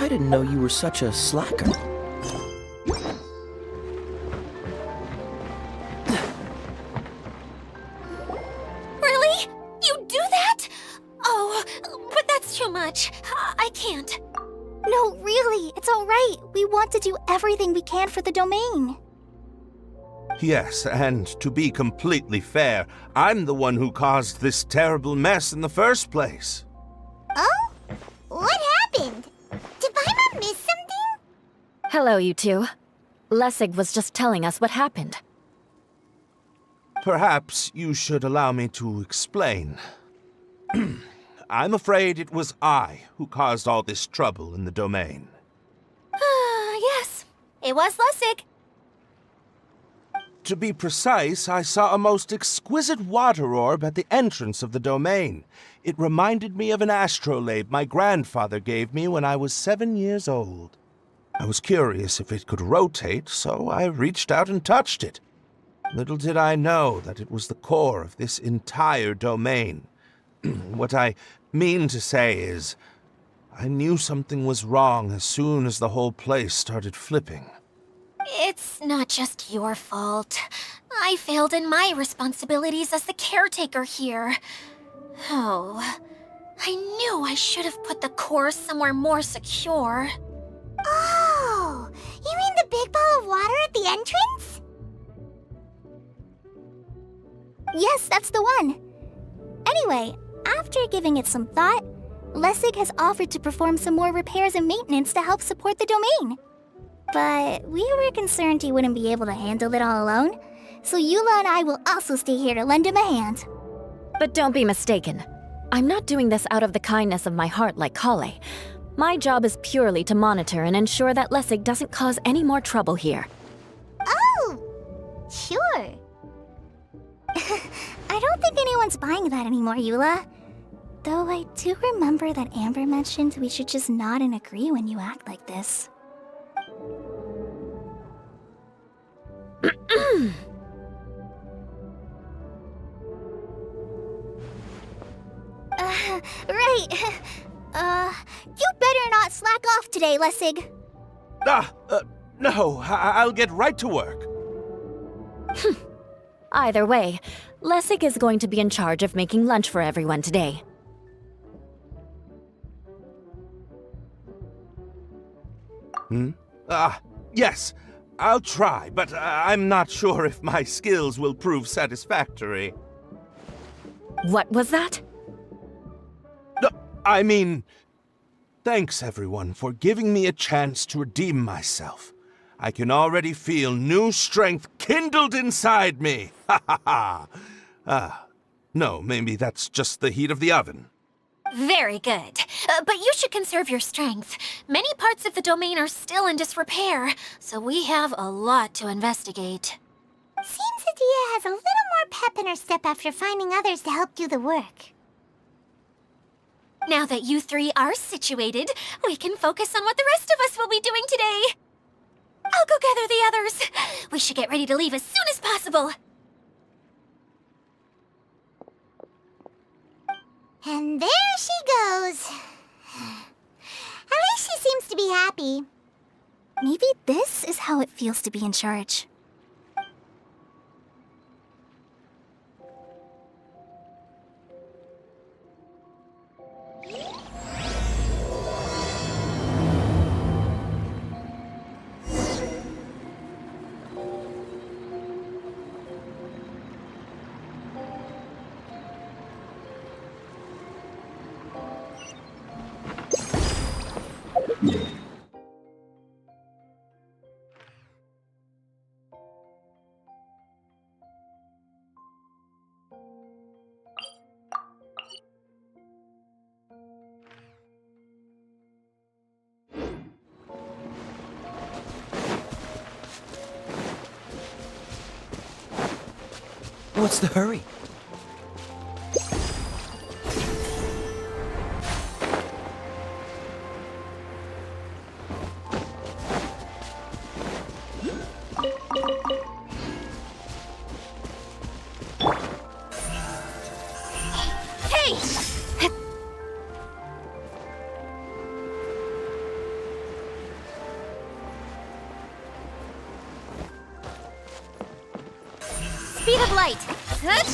I didn't know you were such a slacker. Really? You do that? Oh, but that's too much. I can't. No, really, it's all right. We want to do everything we can for the domain. Yes, and to be completely fair, I'm the one who caused this terrible mess in the first place. Oh? What happened? Did Paimon miss something? Hello, you two. Lessig was just telling us what happened. Perhaps you should allow me to explain. I'm afraid it was I who caused all this trouble in the domain. Yes, it was Lessig. To be precise, I saw a most exquisite water orb at the entrance of the domain. It reminded me of an astrolabe my grandfather gave me when I was 7 years old. I was curious if it could rotate, so I reached out and touched it. Little did I know that it was the core of this entire domain. What I mean to say is, I knew something was wrong as soon as the whole place started flipping. It's not just your fault. I failed in my responsibilities as the caretaker here. Oh, I knew I should have put the core somewhere more secure. Oh, you mean the big ball of water at the entrance? Yes, that's the one. Anyway, after giving it some thought, Lessig has offered to perform some more repairs and maintenance to help support the domain. But we were concerned he wouldn't be able to handle it all alone, so Eula and I will also stay here to lend him a hand. But don't be mistaken. I'm not doing this out of the kindness of my heart like Kale. My job is purely to monitor and ensure that Lessig doesn't cause any more trouble here. Oh, sure. I don't think anyone's buying that anymore, Eula. Though I do remember that Amber mentioned we should just nod and agree when you act like this. Right. You better not slack off today, Lessig. No, I'll get right to work. Either way, Lessig is going to be in charge of making lunch for everyone today. Yes, I'll try, but I'm not sure if my skills will prove satisfactory. What was that? No, I mean, thanks everyone for giving me a chance to redeem myself. I can already feel new strength kindled inside me. Ha ha ha. No, maybe that's just the heat of the oven. Very good. But you should conserve your strength. Many parts of the domain are still in disrepair, so we have a lot to investigate. Seems Adia has a little more pep in her step after finding others to help do the work. Now that you three are situated, we can focus on what the rest of us will be doing today. I'll go gather the others. We should get ready to leave as soon as possible. And there she goes. At least she seems to be happy. Maybe this is how it feels to be in charge. What's the hurry? Hey! Speed of light! Huh?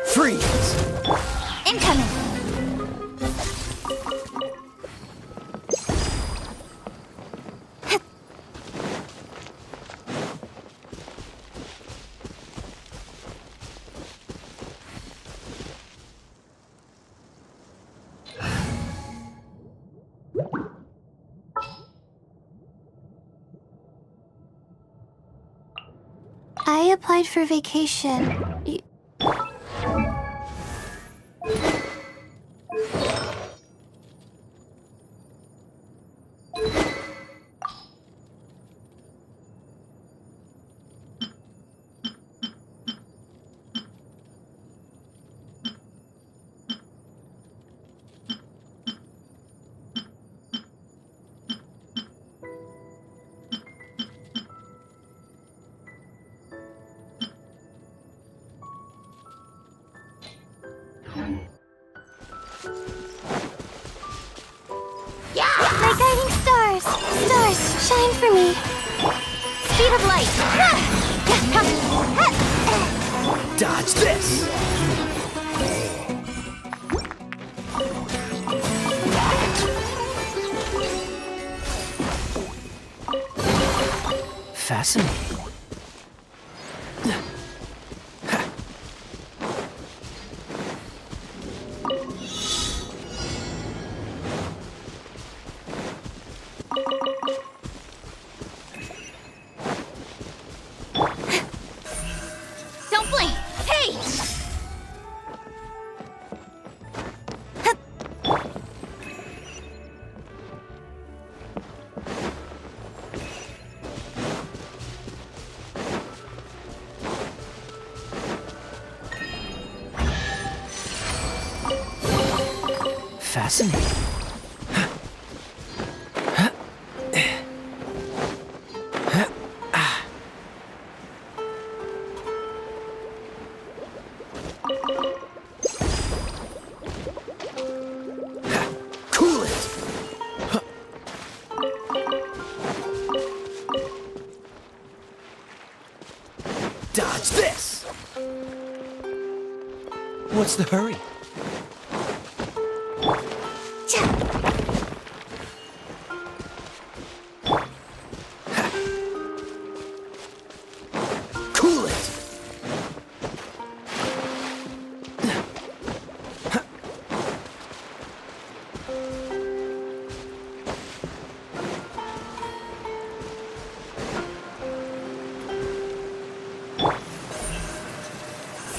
Freeze! Incoming! I applied for vacation. My guiding stars! Stars, shine for me! Speed of light! Dodge this! Fascinating. Don't blink! Hey! Fascinating. Cool it! Dodge this! What's the hurry? Cool it!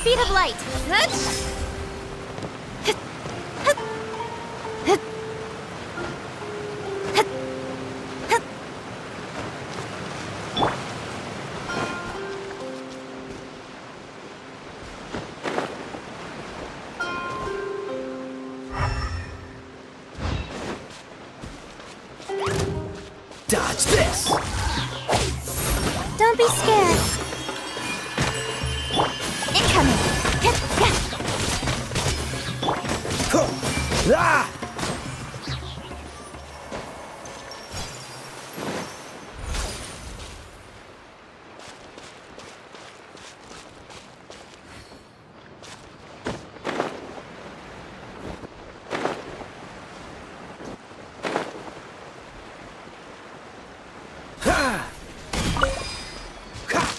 Speed of light! Dodge this! Don't be scared. Incoming! Ah! Ha! Ha!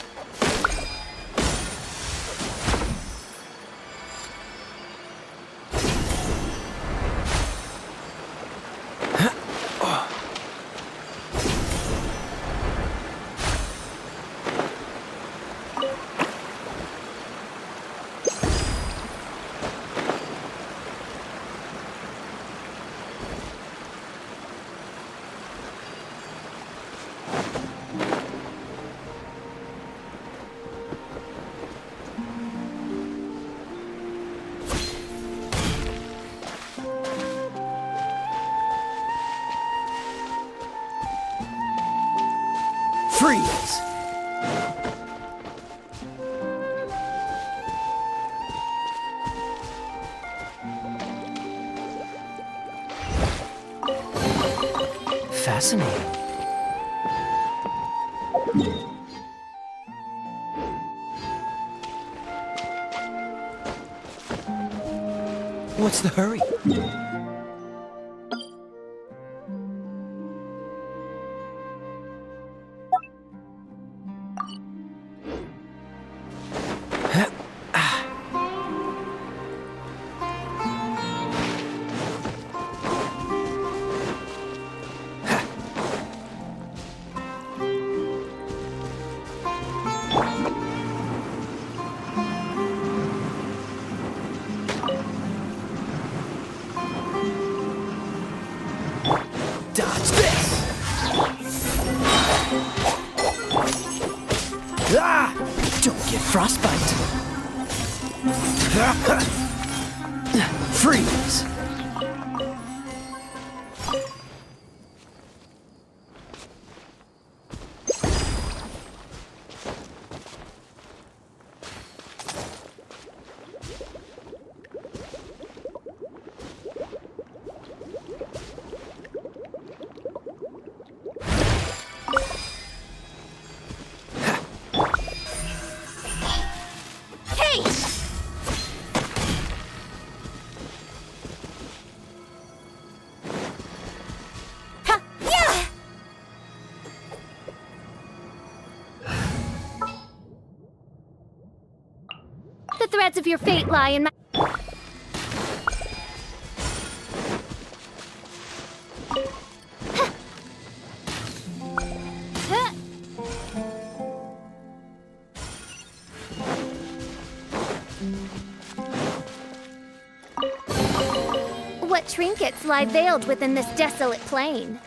Freeze! Fascinating. What's the hurry? Dodge this! Ah! Don't get frostbite. Freeze! The threads of your fate lie in my... What trinkets lie veiled within this desolate plain?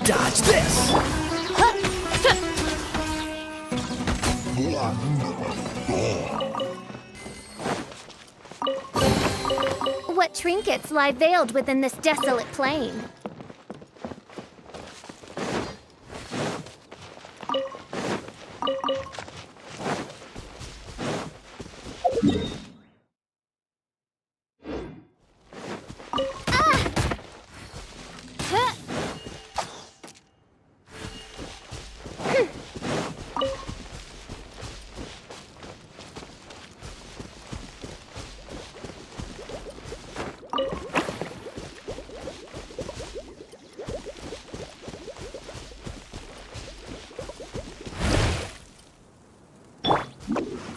Dodge this! What trinkets lie veiled within this desolate plain?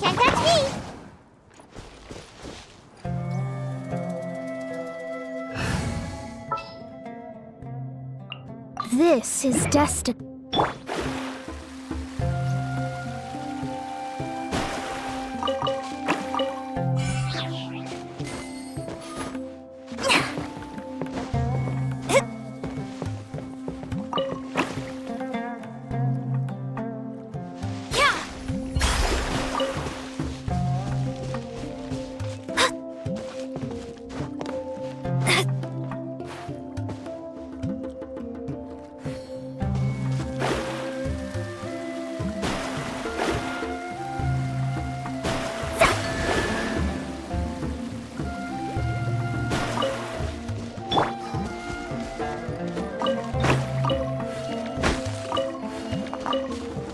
Can't touch me! This is destiny.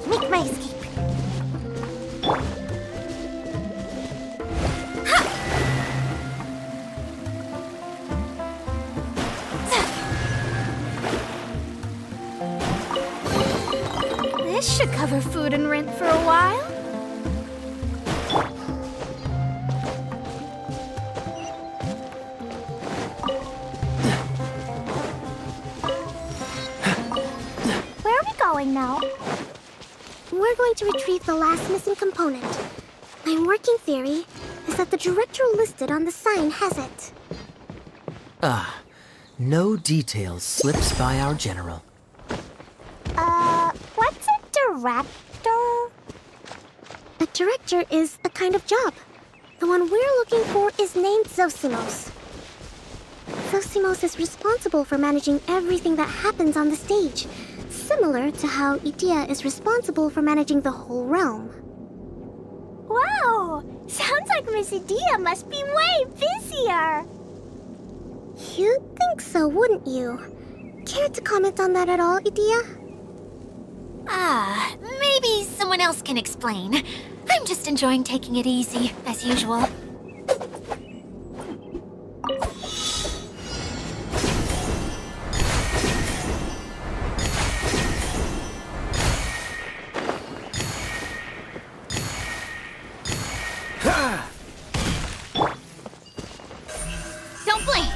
Make my escape. This should cover food and rent for a while. Where are we going now? We're going to retrieve the last missing component. My working theory is that the director listed on the sign has it. No details slips by our general. What's a director? A director is a kind of job. The one we're looking for is named Zosimos. Zosimos is responsible for managing everything that happens on the stage, similar to how Idea is responsible for managing the whole realm. Wow! Sounds like Miss Idea must be way busier! You'd think so, wouldn't you? Care to comment on that at all, Idea? Maybe someone else can explain. I'm just enjoying taking it easy, as usual. Don't blink!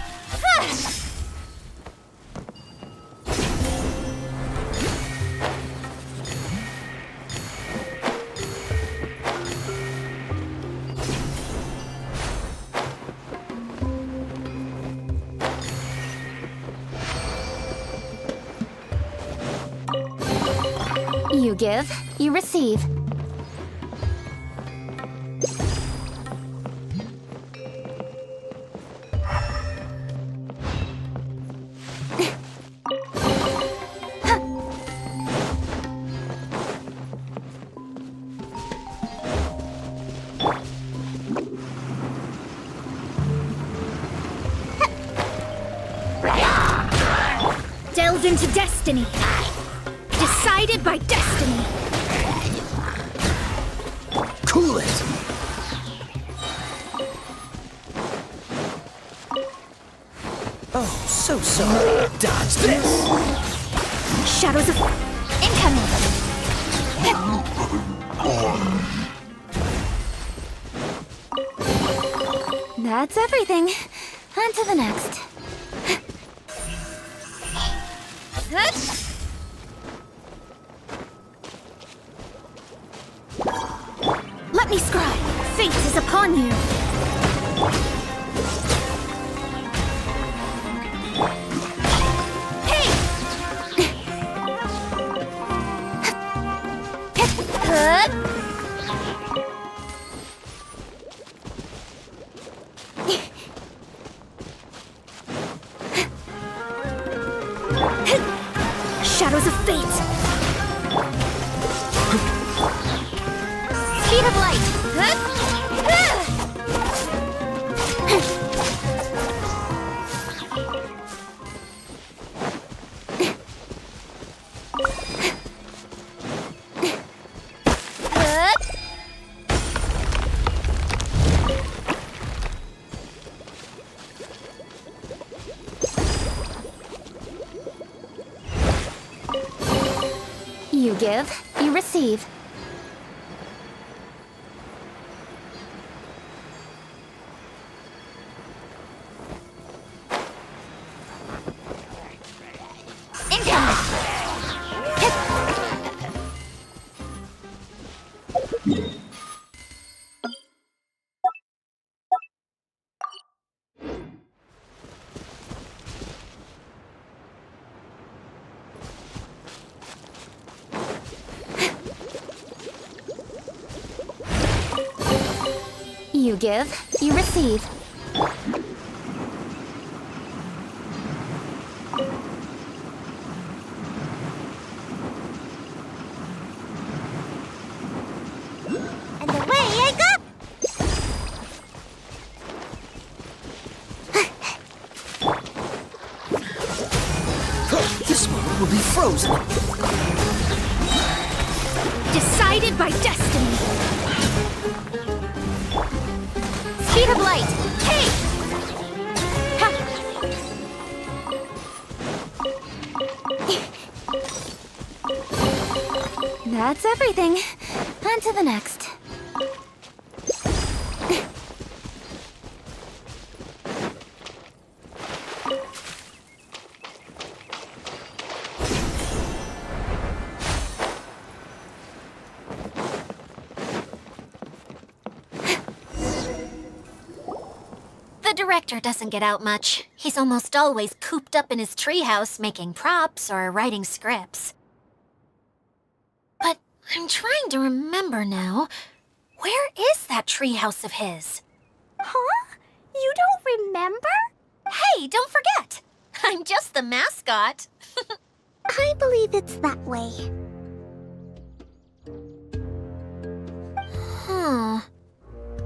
You give, you receive. Delve into destiny. Decided by destiny. Cool it! Oh, so sorry. Dodge this! Shadows of... Incoming! That's everything. On to the next. Let me scry! Fate is upon you! Hey! Shadows of fate! Speed of light! You give, you receive. You give, you receive. And away I go! This one will be frozen. Decided by destiny! Speed of light! Hey! Ha! That's everything. On to the next. The director doesn't get out much. He's almost always cooped up in his treehouse making props or writing scripts. But I'm trying to remember now. Where is that treehouse of his? Huh? You don't remember? Hey, don't forget! I'm just the mascot. I believe it's that way. Huh.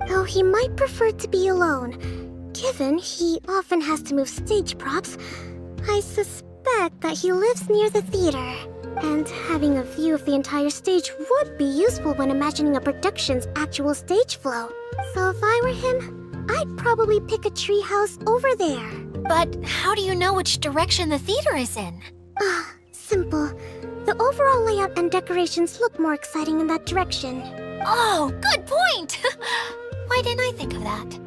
Though he might prefer to be alone, given he often has to move stage props, I suspect that he lives near the theater. And having a view of the entire stage would be useful when imagining a production's actual stage flow. So if I were him, I'd probably pick a treehouse over there. But how do you know which direction the theater is in? Simple. The overall layout and decorations look more exciting in that direction. Oh, good point! Why didn't I think of that?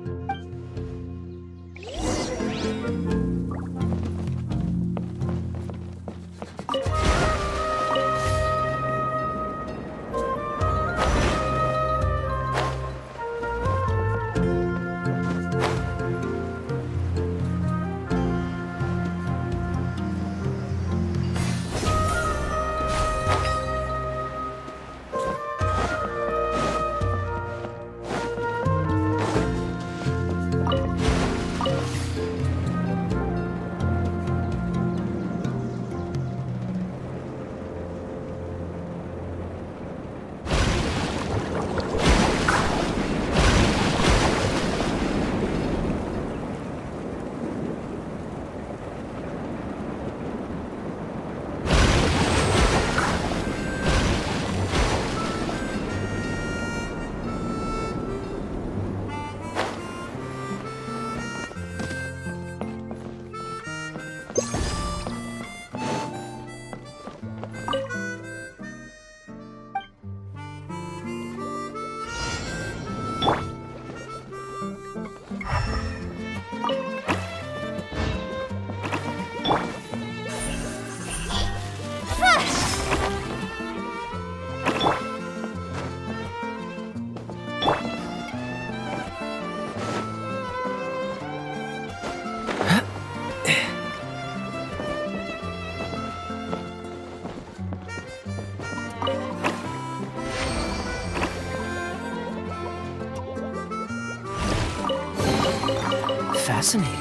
Fascinating.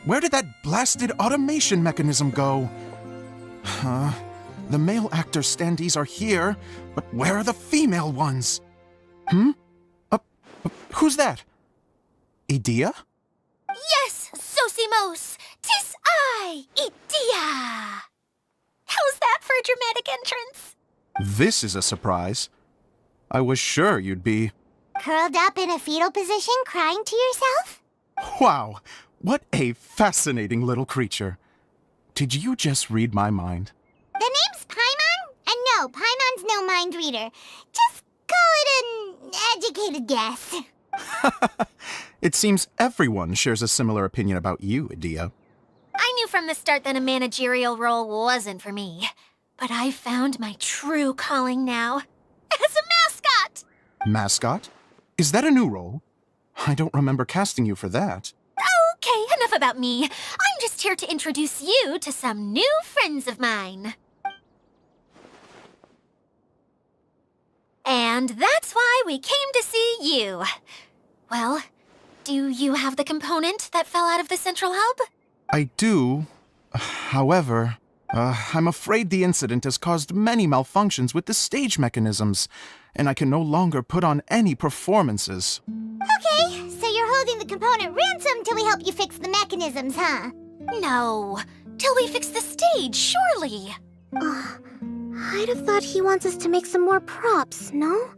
Where did that blasted automation mechanism go? The male actor standees are here, but where are the female ones? Who's that? Idea? Yes, Sosimos! 'Tis I, Idea! How's that for a dramatic entrance? This is a surprise. I was sure you'd be... Curled up in a fetal position, crying to yourself? Wow, what a fascinating little creature. Did you just read my mind? The name's Paimon? And no, Paimon's no mind reader. Just call it an educated guess. It seems everyone shares a similar opinion about you, Idea. I knew from the start that a managerial role wasn't for me. But I found my true calling now. As a mascot! Mascot? Is that a new role? I don't remember casting you for that. Okay, enough about me. I'm just here to introduce you to some new friends of mine. And that's why we came to see you. Well, do you have the component that fell out of the central hub? I do. However, I'm afraid the incident has caused many malfunctions with the stage mechanisms, and I can no longer put on any performances. Okay, so you're holding the component ransom till we help you fix the mechanisms, huh? No, till we fix the stage, surely. I'd have thought he wants us to make some more props, no?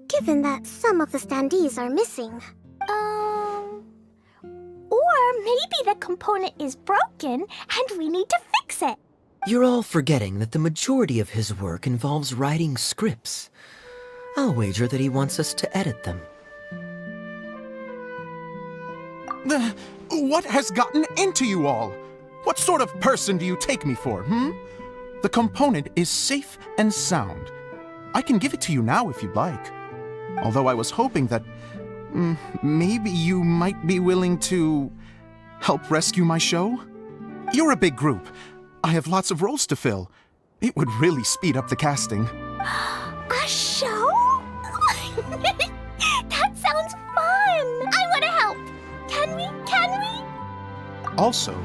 Given that some of the standees are missing. Or maybe the component is broken and we need to fix it. You're all forgetting that the majority of his work involves writing scripts. I'll wager that he wants us to edit them. What has gotten into you all? What sort of person do you take me for, The component is safe and sound. I can give it to you now if you'd like. Although I was hoping that Maybe you might be willing to help rescue my show? You're a big group. I have lots of roles to fill. It would really speed up the casting. A show? That sounds fun! I want to help! Can we? Also,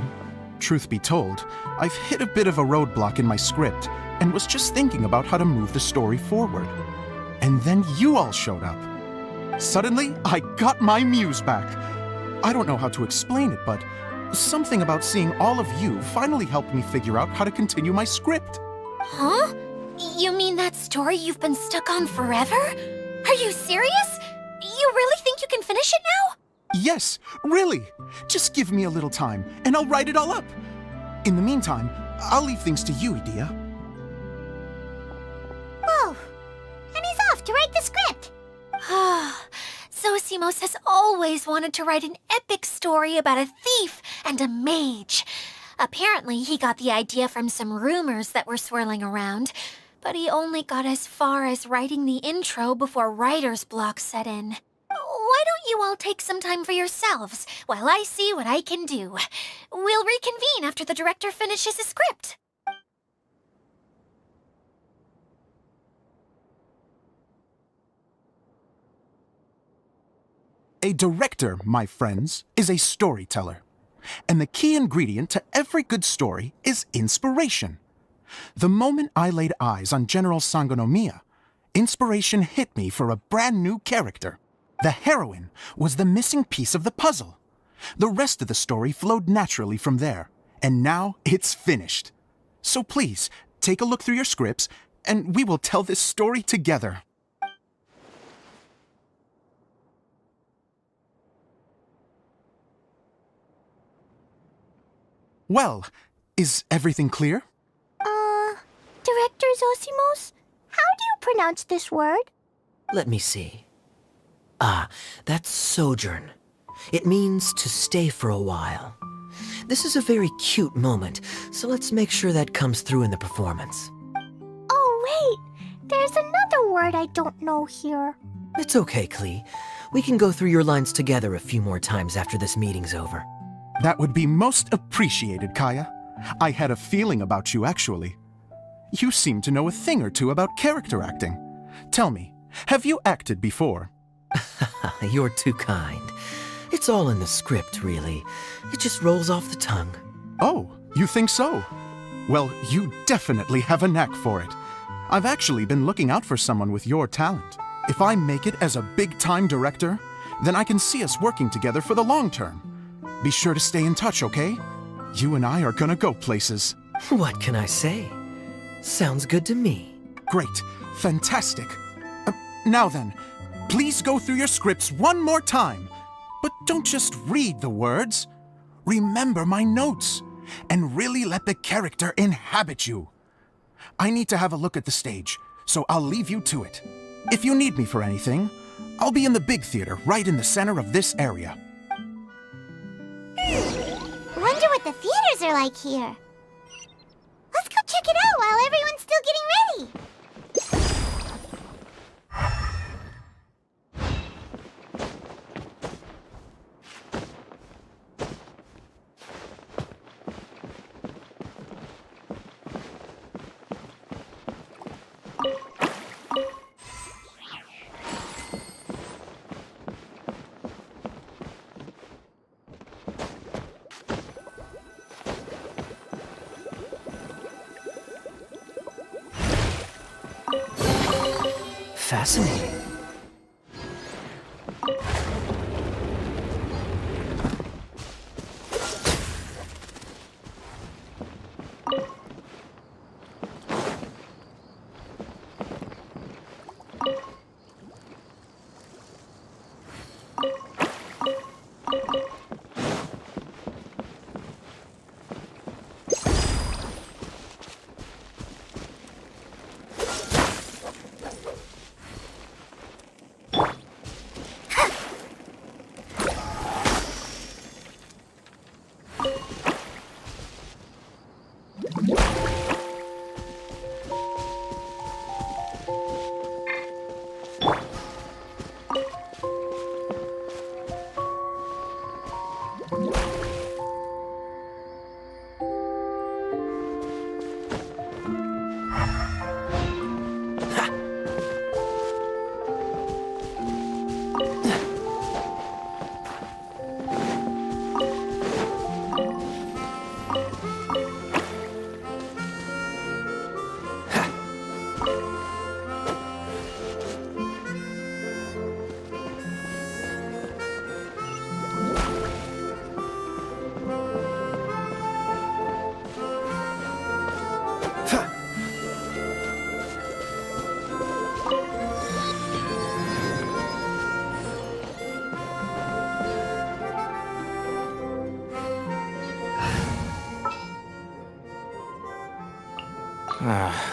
truth be told, I've hit a bit of a roadblock in my script and was just thinking about how to move the story forward. And then you all showed up. Suddenly, I got my muse back. I don't know how to explain it, but something about seeing all of you finally helped me figure out how to continue my script. Huh? You mean that story you've been stuck on forever? Are you serious? You really think you can finish it now? Yes, really. Just give me a little time, and I'll write it all up. In the meantime, I'll leave things to you, Edea. Whoa! And he's off to write the script! Zosimos has always wanted to write an epic story about a thief and a mage. Apparently, he got the idea from some rumors that were swirling around, but he only got as far as writing the intro before writer's block set in. Why don't you all take some time for yourselves while I see what I can do? We'll reconvene after the director finishes his script. A director, my friends, is a storyteller. And the key ingredient to every good story is inspiration. The moment I laid eyes on General Sangonomiya, inspiration hit me for a brand new character. The heroine was the missing piece of the puzzle. The rest of the story flowed naturally from there, and now it's finished. So please, take a look through your scripts, and we will tell this story together. Well, is everything clear? Director Zosimos, how do you pronounce this word? Let me see. Ah, that's sojourn. It means to stay for a while. This is a very cute moment, so let's make sure that comes through in the performance. Oh, wait! There's another word I don't know here. It's okay, Klee. We can go through your lines together a few more times after this meeting's over. That would be most appreciated, Kaya. I had a feeling about you, actually. You seem to know a thing or two about character acting. Tell me, have you acted before? You're too kind. It's all in the script, really. It just rolls off the tongue. Oh, you think so? Well, you definitely have a knack for it. I've actually been looking out for someone with your talent. If I make it as a big-time director, then I can see us working together for the long term. Be sure to stay in touch, okay? You and I are gonna go places. What can I say? Sounds good to me. Great. Fantastic. Now then, please go through your scripts one more time. But don't just read the words. Remember my notes, and really let the character inhabit you. I need to have a look at the stage, so I'll leave you to it. If you need me for anything, I'll be in the big theater right in the center of this area. Wonder what the theaters are like here. Let's go check it out while everyone's still getting ready. Fascinating.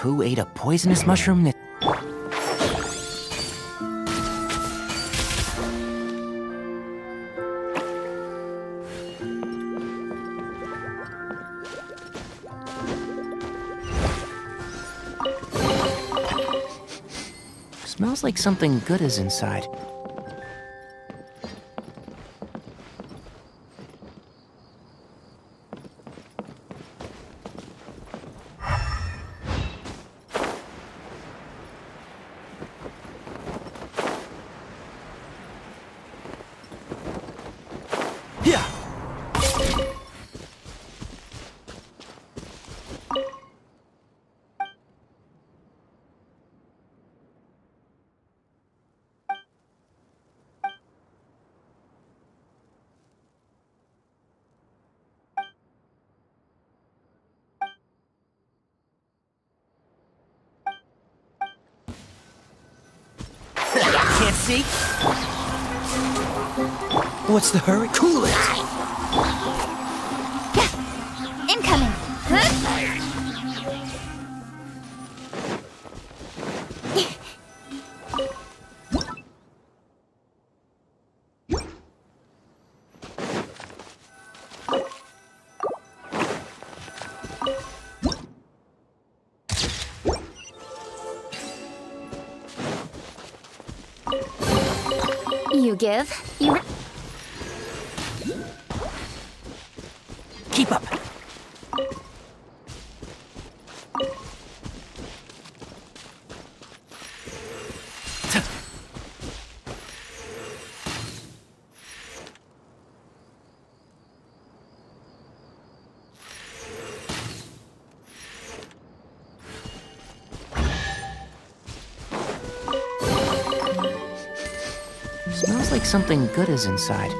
Who ate a poisonous mushroom that... Smells like something good is inside. Yeah. Can't see? What's the hurry? Cool it! Incoming! You give, you... Keep up! Smells like something good is inside.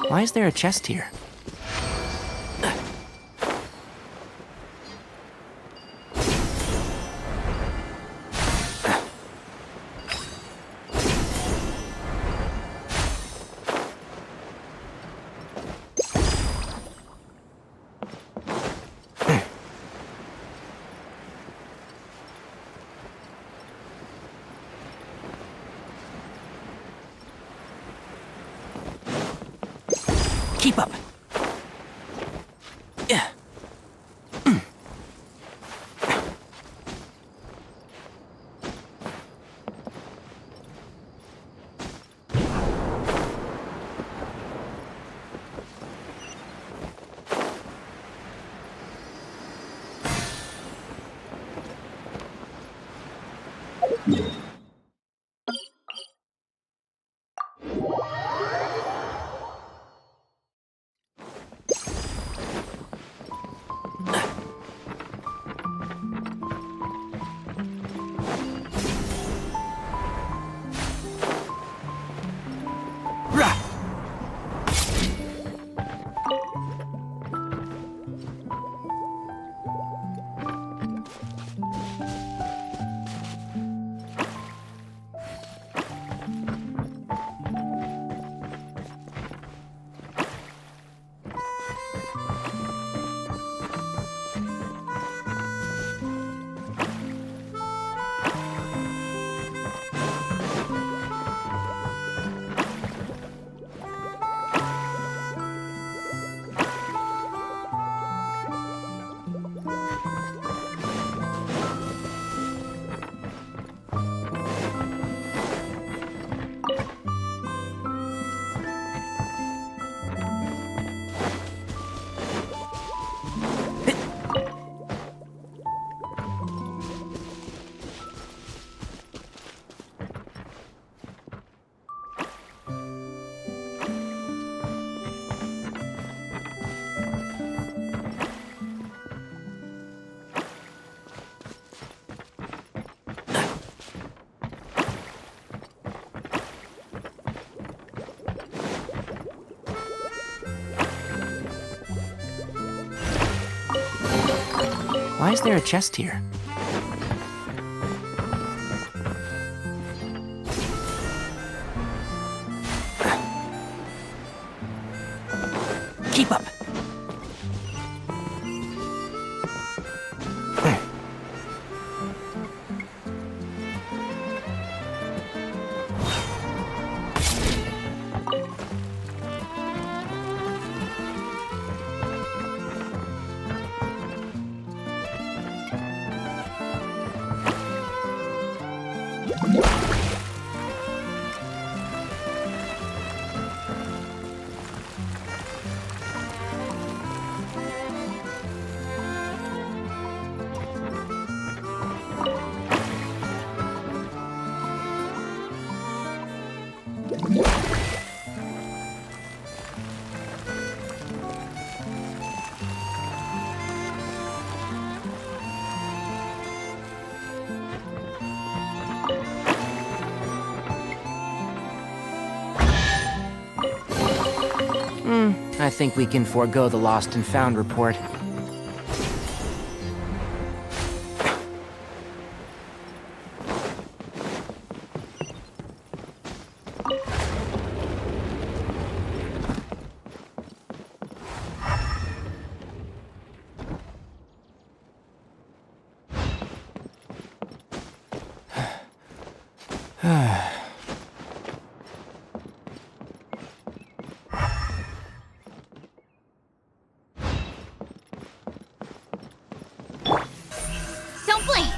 Why is there a chest here? Keep up. Yeah. Why is there a chest here? Keep up. I think we can forego the lost and found report. Don't blink!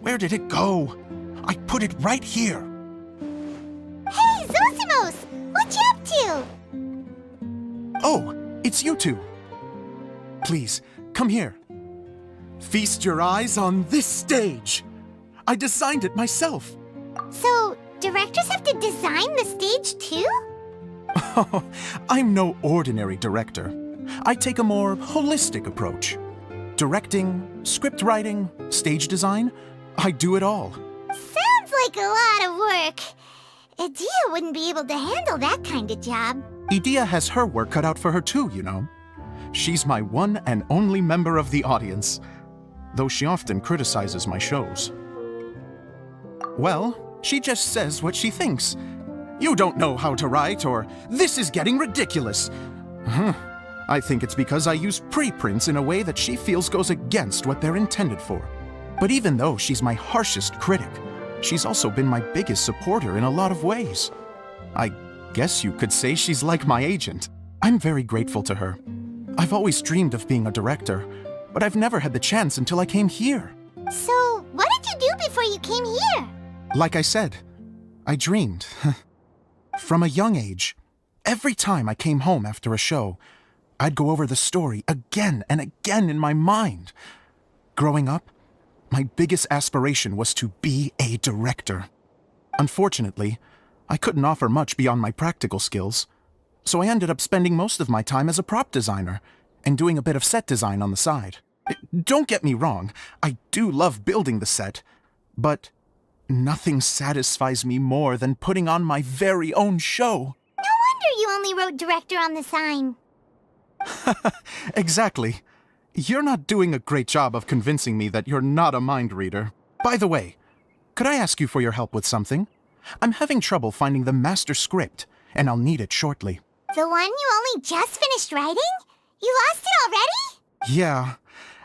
Where did it go? I put it right here. Hey, Zosimos! What you up to? Oh, it's you two. Please, come here. Feast your eyes on this stage. I designed it myself. So, directors have to design the stage too? Oh, I'm no ordinary director. I take a more holistic approach. Directing, script writing, stage design, I do it all. Sounds like a lot of work. Adia wouldn't be able to handle that kind of job. Idia has her work cut out for her too, you know. She's my one and only member of the audience, though she often criticizes my shows. Well, she just says what she thinks. You don't know how to write, or this is getting ridiculous. I think it's because I use preprints in a way that she feels goes against what they're intended for. But even though she's my harshest critic, she's also been my biggest supporter in a lot of ways. I guess you could say she's like my agent. I'm very grateful to her. I've always dreamed of being a director, but I've never had the chance until I came here. So, what did you do before you came here? Like I said, I dreamed. From a young age, every time I came home after a show, I'd go over the story again and again in my mind. Growing up, my biggest aspiration was to be a director. Unfortunately, I couldn't offer much beyond my practical skills, so I ended up spending most of my time as a prop designer and doing a bit of set design on the side. Don't get me wrong, I do love building the set, but nothing satisfies me more than putting on my very own show. No wonder you only wrote director on the sign. Exactly. You're not doing a great job of convincing me that you're not a mind reader. By the way, could I ask you for your help with something? I'm having trouble finding the master script, and I'll need it shortly. The one you only just finished writing? You lost it already? Yeah.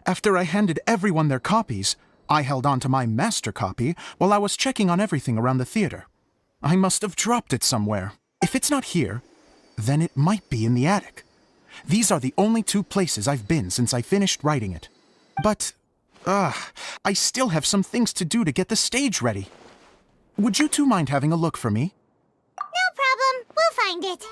After I handed everyone their copies, I held on to my master copy while I was checking on everything around the theater. I must have dropped it somewhere. If it's not here, then it might be in the attic. These are the only two places I've been since I finished writing it. But, I still have some things to do to get the stage ready. Would you two mind having a look for me? No problem. We'll find it.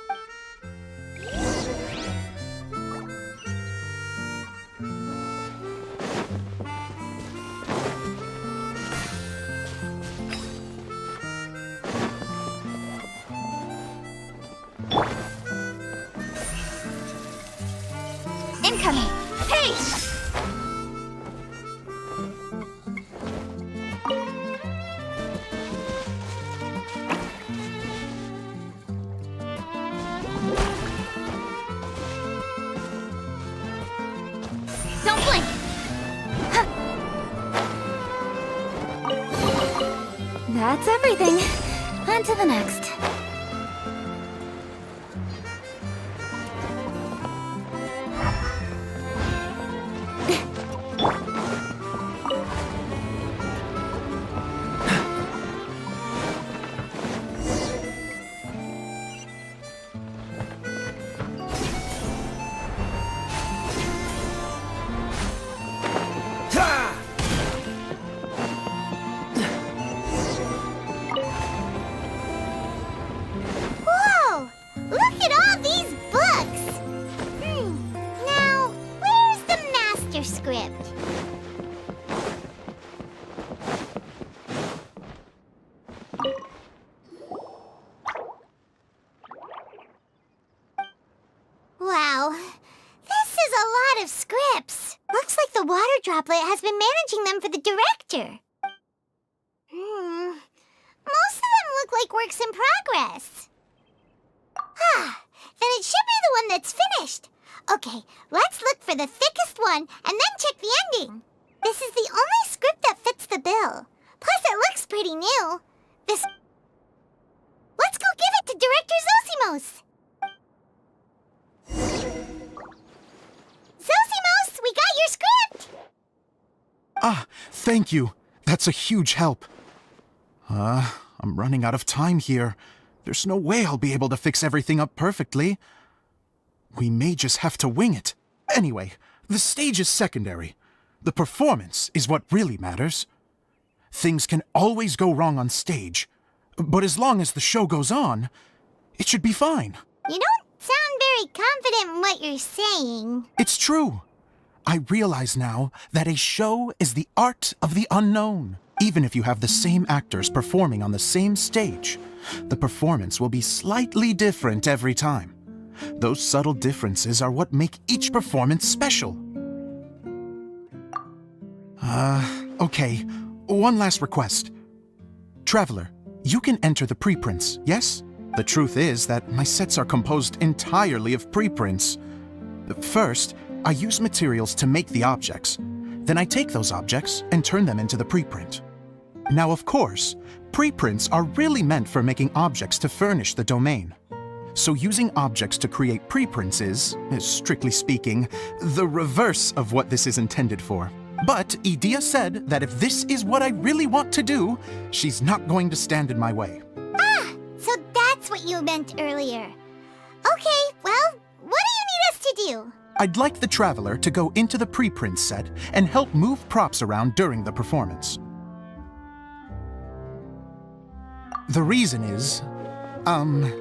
Incoming! Hey! Don't blink! Huh. That's everything. On to the next. Whoa! Look at all these books! Now, where's the master script? Wow, this is a lot of scripts. Looks like the water droplet has been managing them for the director. Most of them look like works in progress. Then it should be the one that's finished. Okay, let's look for the thickest one and then check the ending. This is the only script that fits the bill. Plus, it looks pretty new. Let's go give it to Director Zosimos. Zosimos, we got your script! Thank you. That's a huge help. I'm running out of time here. There's no way I'll be able to fix everything up perfectly. We may just have to wing it. Anyway, the stage is secondary. The performance is what really matters. Things can always go wrong on stage, but as long as the show goes on, it should be fine. You don't sound very confident in what you're saying. It's true. I realize now that a show is the art of the unknown. Even if you have the same actors performing on the same stage, the performance will be slightly different every time. Those subtle differences are what make each performance special. Okay. One last request. Traveler, you can enter the preprints, yes? The truth is that my sets are composed entirely of preprints. First, I use materials to make the objects. Then I take those objects and turn them into the preprint. Now, of course, preprints are really meant for making objects to furnish the domain. So using objects to create preprints is, strictly speaking, the reverse of what this is intended for. But Edea said that if this is what I really want to do, she's not going to stand in my way. So that's what you meant earlier. Okay, well, what do you need us to do? I'd like the Traveler to go into the preprint set and help move props around during the performance. The reason is, Oh,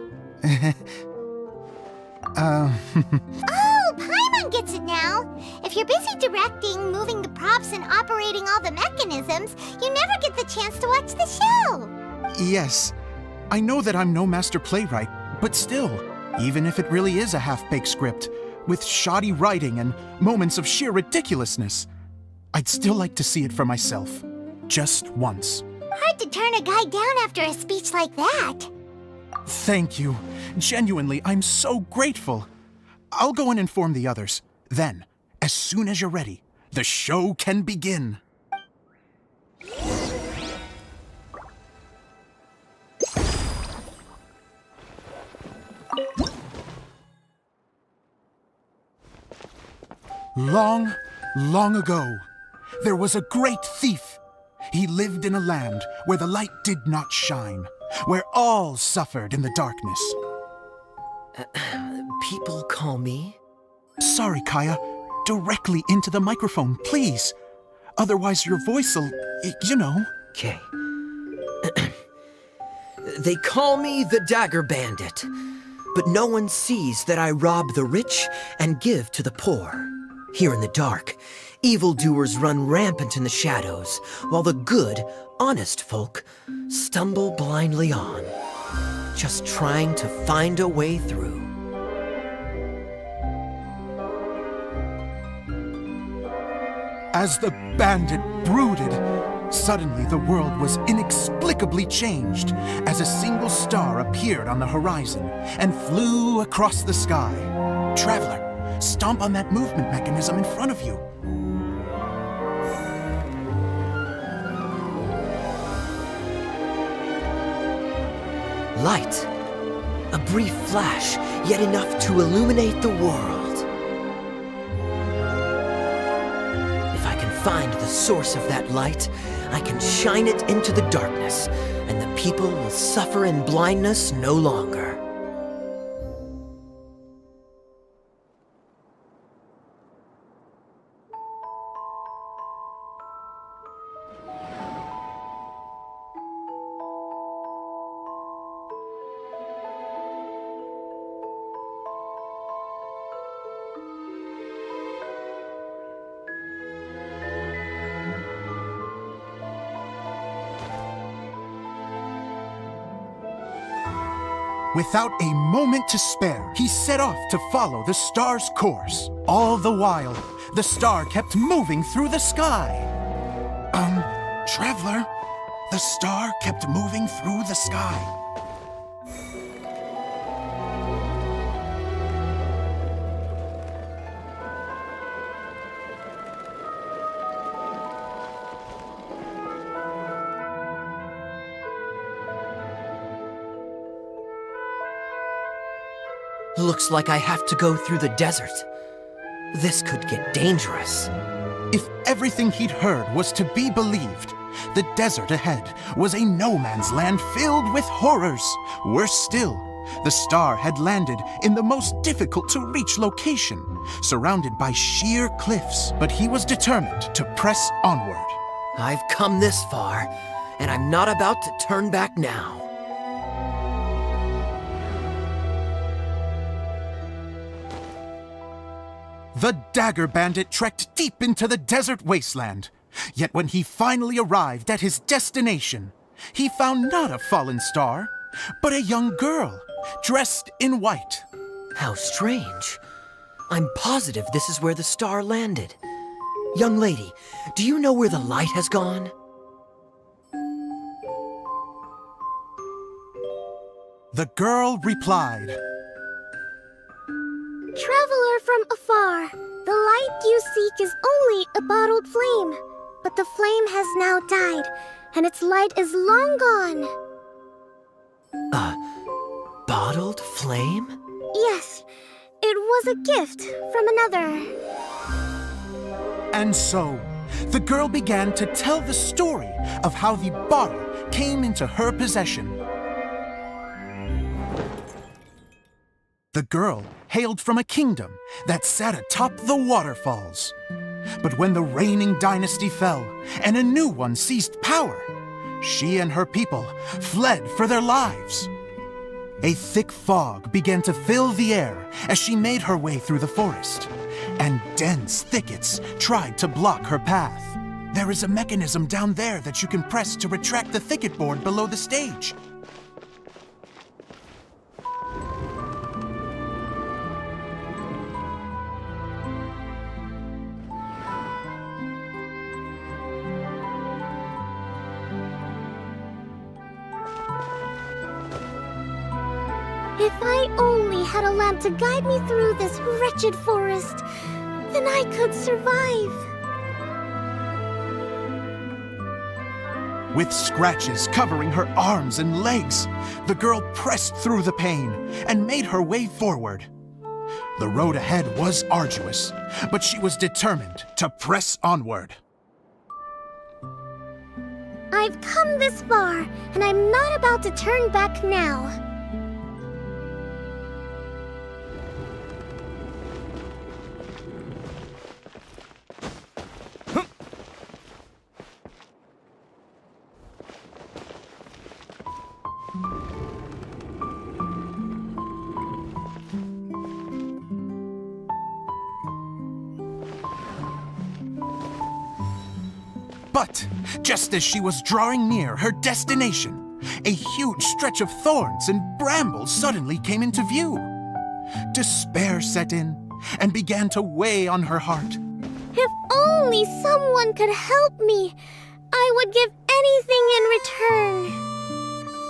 Paimon gets it now. If you're busy directing, moving the props, and operating all the mechanisms, you never get the chance to watch the show. Yes, I know that I'm no master playwright, but still, even if it really is a half-baked script, with shoddy writing and moments of sheer ridiculousness, I'd still like to see it for myself, just once. Hard to turn a guy down after a speech like that. Thank you. Genuinely, I'm so grateful. I'll go and inform the others. Then, as soon as you're ready, the show can begin. Long, long ago, there was a great thief. He lived in a land where the light did not shine, where all suffered in the darkness. People call me? Sorry, Kaya. Directly into the microphone, please. Otherwise your voice'll, you know. Okay. They call me the Dagger Bandit, but no one sees that I rob the rich and give to the poor. Here in the dark, evildoers run rampant in the shadows, while the good, honest folk stumble blindly on, just trying to find a way through. As the bandit brooded, suddenly the world was inexplicably changed as a single star appeared on the horizon and flew across the sky. Traveler, stomp on that movement mechanism in front of you. Light. A brief flash, yet enough to illuminate the world. If I can find the source of that light, I can shine it into the darkness, and the people will suffer in blindness no longer. Without a moment to spare, he set off to follow the star's course. All the while, the star kept moving through the sky. Traveler, the star kept moving through the sky. Looks like I have to go through the desert. This could get dangerous. If everything he'd heard was to be believed, the desert ahead was a no-man's land filled with horrors. Worse still, the star had landed in the most difficult-to-reach location, surrounded by sheer cliffs. But he was determined to press onward. I've come this far, and I'm not about to turn back now. The Dagger Bandit trekked deep into the desert wasteland. Yet when he finally arrived at his destination, he found not a fallen star, but a young girl, dressed in white. How strange. I'm positive this is where the star landed. Young lady, do you know where the light has gone? The girl replied, Traveler from afar, the light you seek is only a bottled flame. But the flame has now died, and its light is long gone. Bottled flame? Yes, it was a gift from another. And so, the girl began to tell the story of how the bottle came into her possession. The girl hailed from a kingdom that sat atop the waterfalls. But when the reigning dynasty fell and a new one seized power, she and her people fled for their lives. A thick fog began to fill the air as she made her way through the forest, and dense thickets tried to block her path. There is a mechanism down there that you can press to retract the thicket board below the stage. If I only had a lamp to guide me through this wretched forest, then I could survive. With scratches covering her arms and legs, the girl pressed through the pain and made her way forward. The road ahead was arduous, but she was determined to press onward. I've come this far, and I'm not about to turn back now. But just as she was drawing near her destination, a huge stretch of thorns and brambles suddenly came into view. Despair set in and began to weigh on her heart. If only someone could help me, I would give anything in return.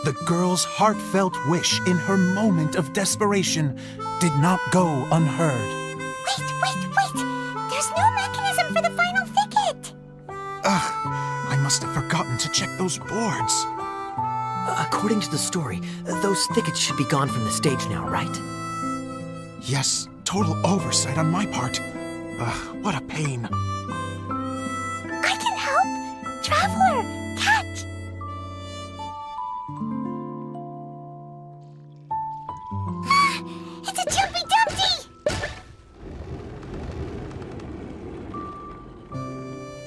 The girl's heartfelt wish in her moment of desperation did not go unheard. Wait! There's no mechanism for the final thicket! Ugh, I must have forgotten to check those boards. According to the story, those thickets should be gone from the stage now, right? Yes, total oversight on my part. Ugh, what a pain. I can help! Traveler, catch! It's a Jumpy Dumpty!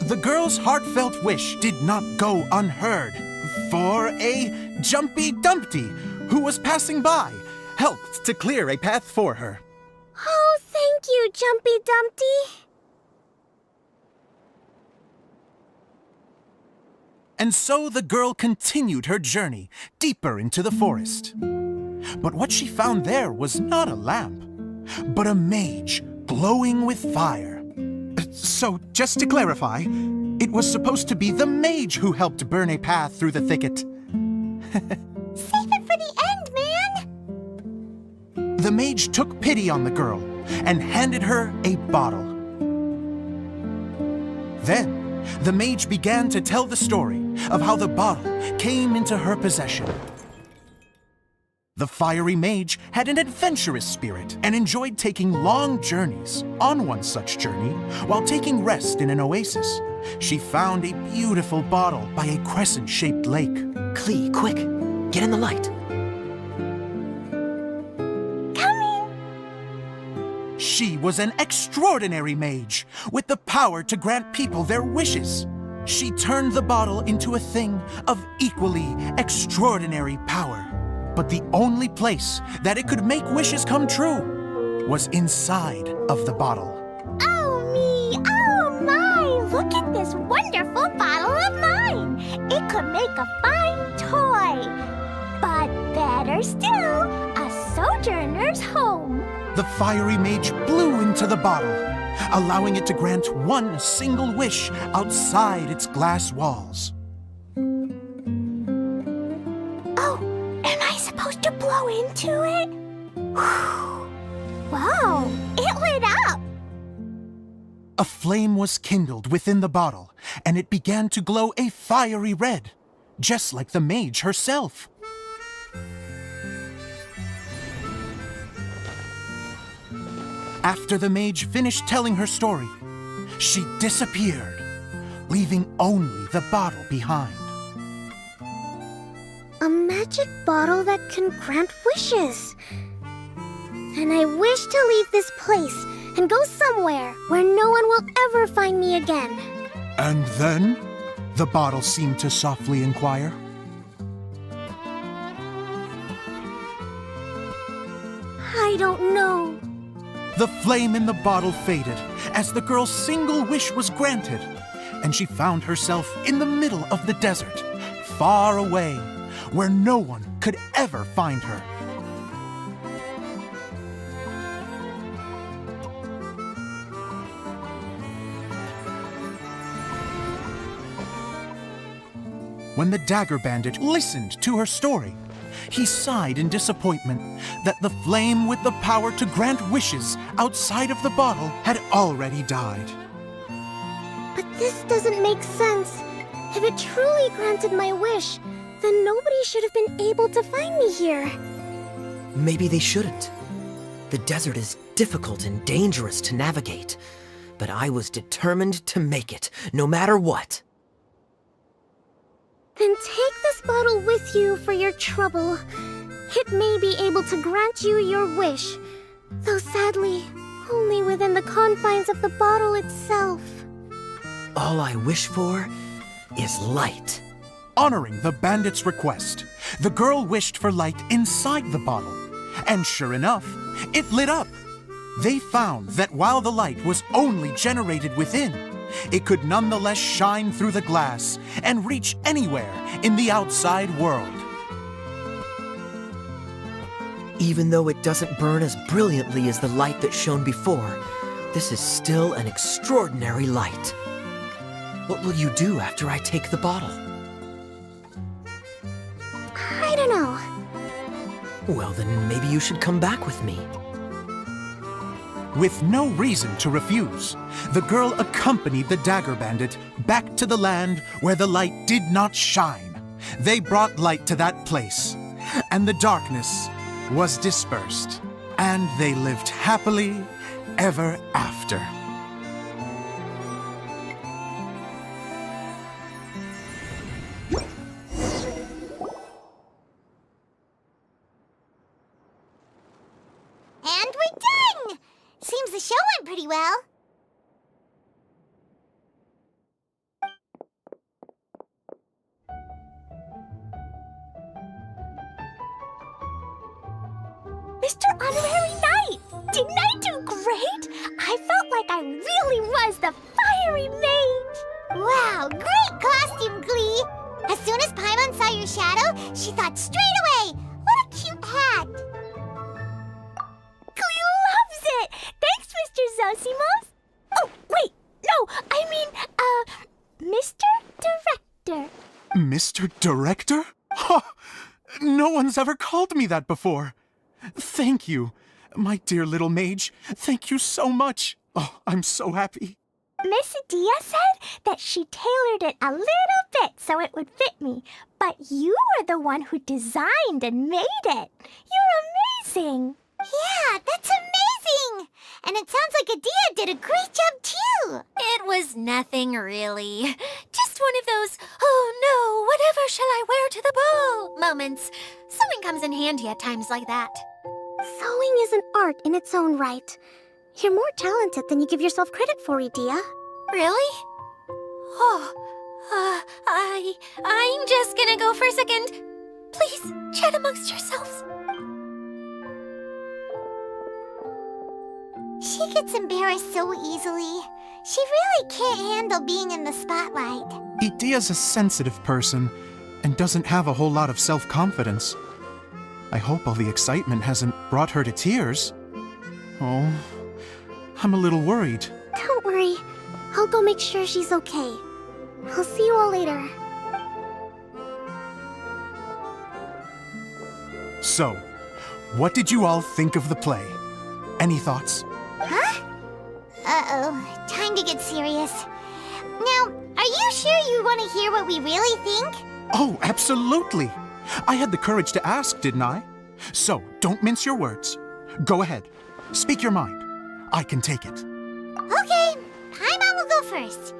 The girl's heartfelt wish did not go unheard, for a Jumpy Dumpty, who was passing by, helped to clear a path for her. Oh, thank you, Jumpy Dumpty. And so the girl continued her journey deeper into the forest. But what she found there was not a lamp, but a mage glowing with fire. So, just to clarify, it was supposed to be the mage who helped burn a path through the thicket. Save it for the end, man! The mage took pity on the girl and handed her a bottle. Then, the mage began to tell the story of how the bottle came into her possession. The fiery mage had an adventurous spirit and enjoyed taking long journeys. On one such journey, while taking rest in an oasis, she found a beautiful bottle by a crescent-shaped lake. Klee, quick! Get in the light! Coming! She was an extraordinary mage, with the power to grant people their wishes. She turned the bottle into a thing of equally extraordinary power. But the only place that it could make wishes come true was inside of the bottle. Oh me, oh my! Look at this wonderful bottle of mine! It could make a fine toy! But better still, a sojourner's home! The fiery mage blew into the bottle, allowing it to grant one single wish outside its glass walls. Supposed to blow into it? Wow, it lit up! A flame was kindled within the bottle, and it began to glow a fiery red, just like the mage herself. After the mage finished telling her story, she disappeared, leaving only the bottle behind. A magic bottle that can grant wishes. And I wish to leave this place and go somewhere where no one will ever find me again. And then? The bottle seemed to softly inquire. I don't know. The flame in the bottle faded as the girl's single wish was granted, and she found herself in the middle of the desert, far away, where no one could ever find her. When the Dagger Bandit listened to her story, he sighed in disappointment that the flame with the power to grant wishes outside of the bottle had already died. But this doesn't make sense. If it truly granted my wish, then nobody should have been able to find me here. Maybe they shouldn't. The desert is difficult and dangerous to navigate, but I was determined to make it, no matter what. Then take this bottle with you for your trouble. It may be able to grant you your wish, though sadly, only within the confines of the bottle itself. All I wish for is light. Honoring the bandit's request, the girl wished for light inside the bottle. And sure enough, it lit up. They found that while the light was only generated within, it could nonetheless shine through the glass and reach anywhere in the outside world. Even though it doesn't burn as brilliantly as the light that shone before, this is still an extraordinary light. What will you do after I take the bottle? I don't know. Well, then maybe you should come back with me. With no reason to refuse, the girl accompanied the dagger bandit back to the land where the light did not shine. They brought light to that place, and the darkness was dispersed, and they lived happily ever after. And we're done! Seems the show went pretty well. Mr. Honorary Knight! Didn't I do great? I felt like I really was the fiery mage! Wow, great costume, Glee! As soon as Paimon saw your shadow, she thought straight away, what a cute hat! Glee loves it! Thanks, Mr. Zosimos! Oh, wait, no, I mean, Mr. Director. Mr. Director? Ha! No one's ever called me that before. Thank you, my dear little mage. Thank you so much. Oh, I'm so happy. Miss Adia said that she tailored it a little bit so it would fit me, but you were the one who designed and made it. You're amazing. Yeah, that's amazing! And it sounds like Adia did a great job, too! It was nothing really. Just one of those, oh no, whatever shall I wear to the ball moments. Sewing comes in handy at times like that. Sewing is an art in its own right. You're more talented than you give yourself credit for, Adia. Really? Oh, I'm just gonna go for a second. Please, chat amongst yourselves. She gets embarrassed so easily. She really can't handle being in the spotlight. Idia's a sensitive person and doesn't have a whole lot of self-confidence. I hope all the excitement hasn't brought her to tears. Oh, I'm a little worried. Don't worry. I'll go make sure she's okay. I'll see you all later. So, what did you all think of the play? Any thoughts? Huh? Uh-oh, time to get serious. Now, are you sure you want to hear what we really think? Oh, absolutely. I had the courage to ask, didn't I? So, don't mince your words. Go ahead. Speak your mind. I can take it. Okay, Paimon will go first.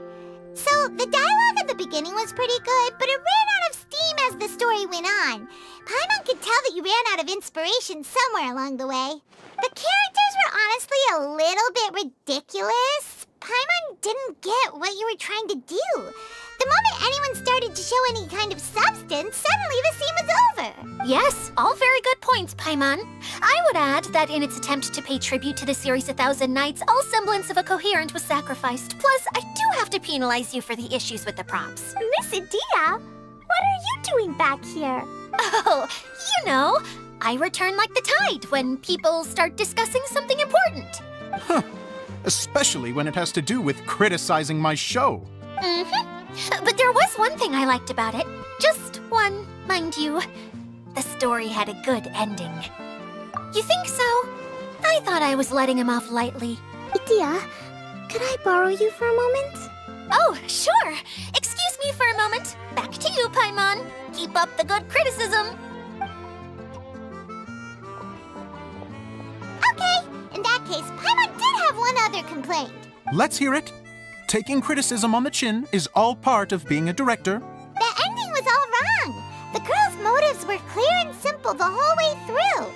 So, the dialogue at the beginning was pretty good, but it ran out of steam as the story went on. Paimon could tell that you ran out of inspiration somewhere along the way. The characters were honestly a little bit ridiculous. Paimon didn't get what you were trying to do. The moment anyone started to show any kind of substance, suddenly the scene was over. Yes, all very good points, Paimon. I would add that in its attempt to pay tribute to the series 1,000 Nights, all semblance of a coherent was sacrificed. Plus, I do have to penalize you for the issues with the props. Miss Adia, what are you doing back here? Oh, you know, I return like the tide when people start discussing something important. Huh. Especially when it has to do with criticizing my show. Mm-hmm. But there was one thing I liked about it. Just one, mind you. The story had a good ending. You think so? I thought I was letting him off lightly. Adia, could I borrow you for a moment? Oh, sure. Excuse me for a moment. Back to you, Paimon. Keep up the good criticism. Okay, case, Paimon did have one other complaint. Let's hear it. Taking criticism on the chin is all part of being a director. The ending was all wrong. The girl's motives were clear and simple the whole way through.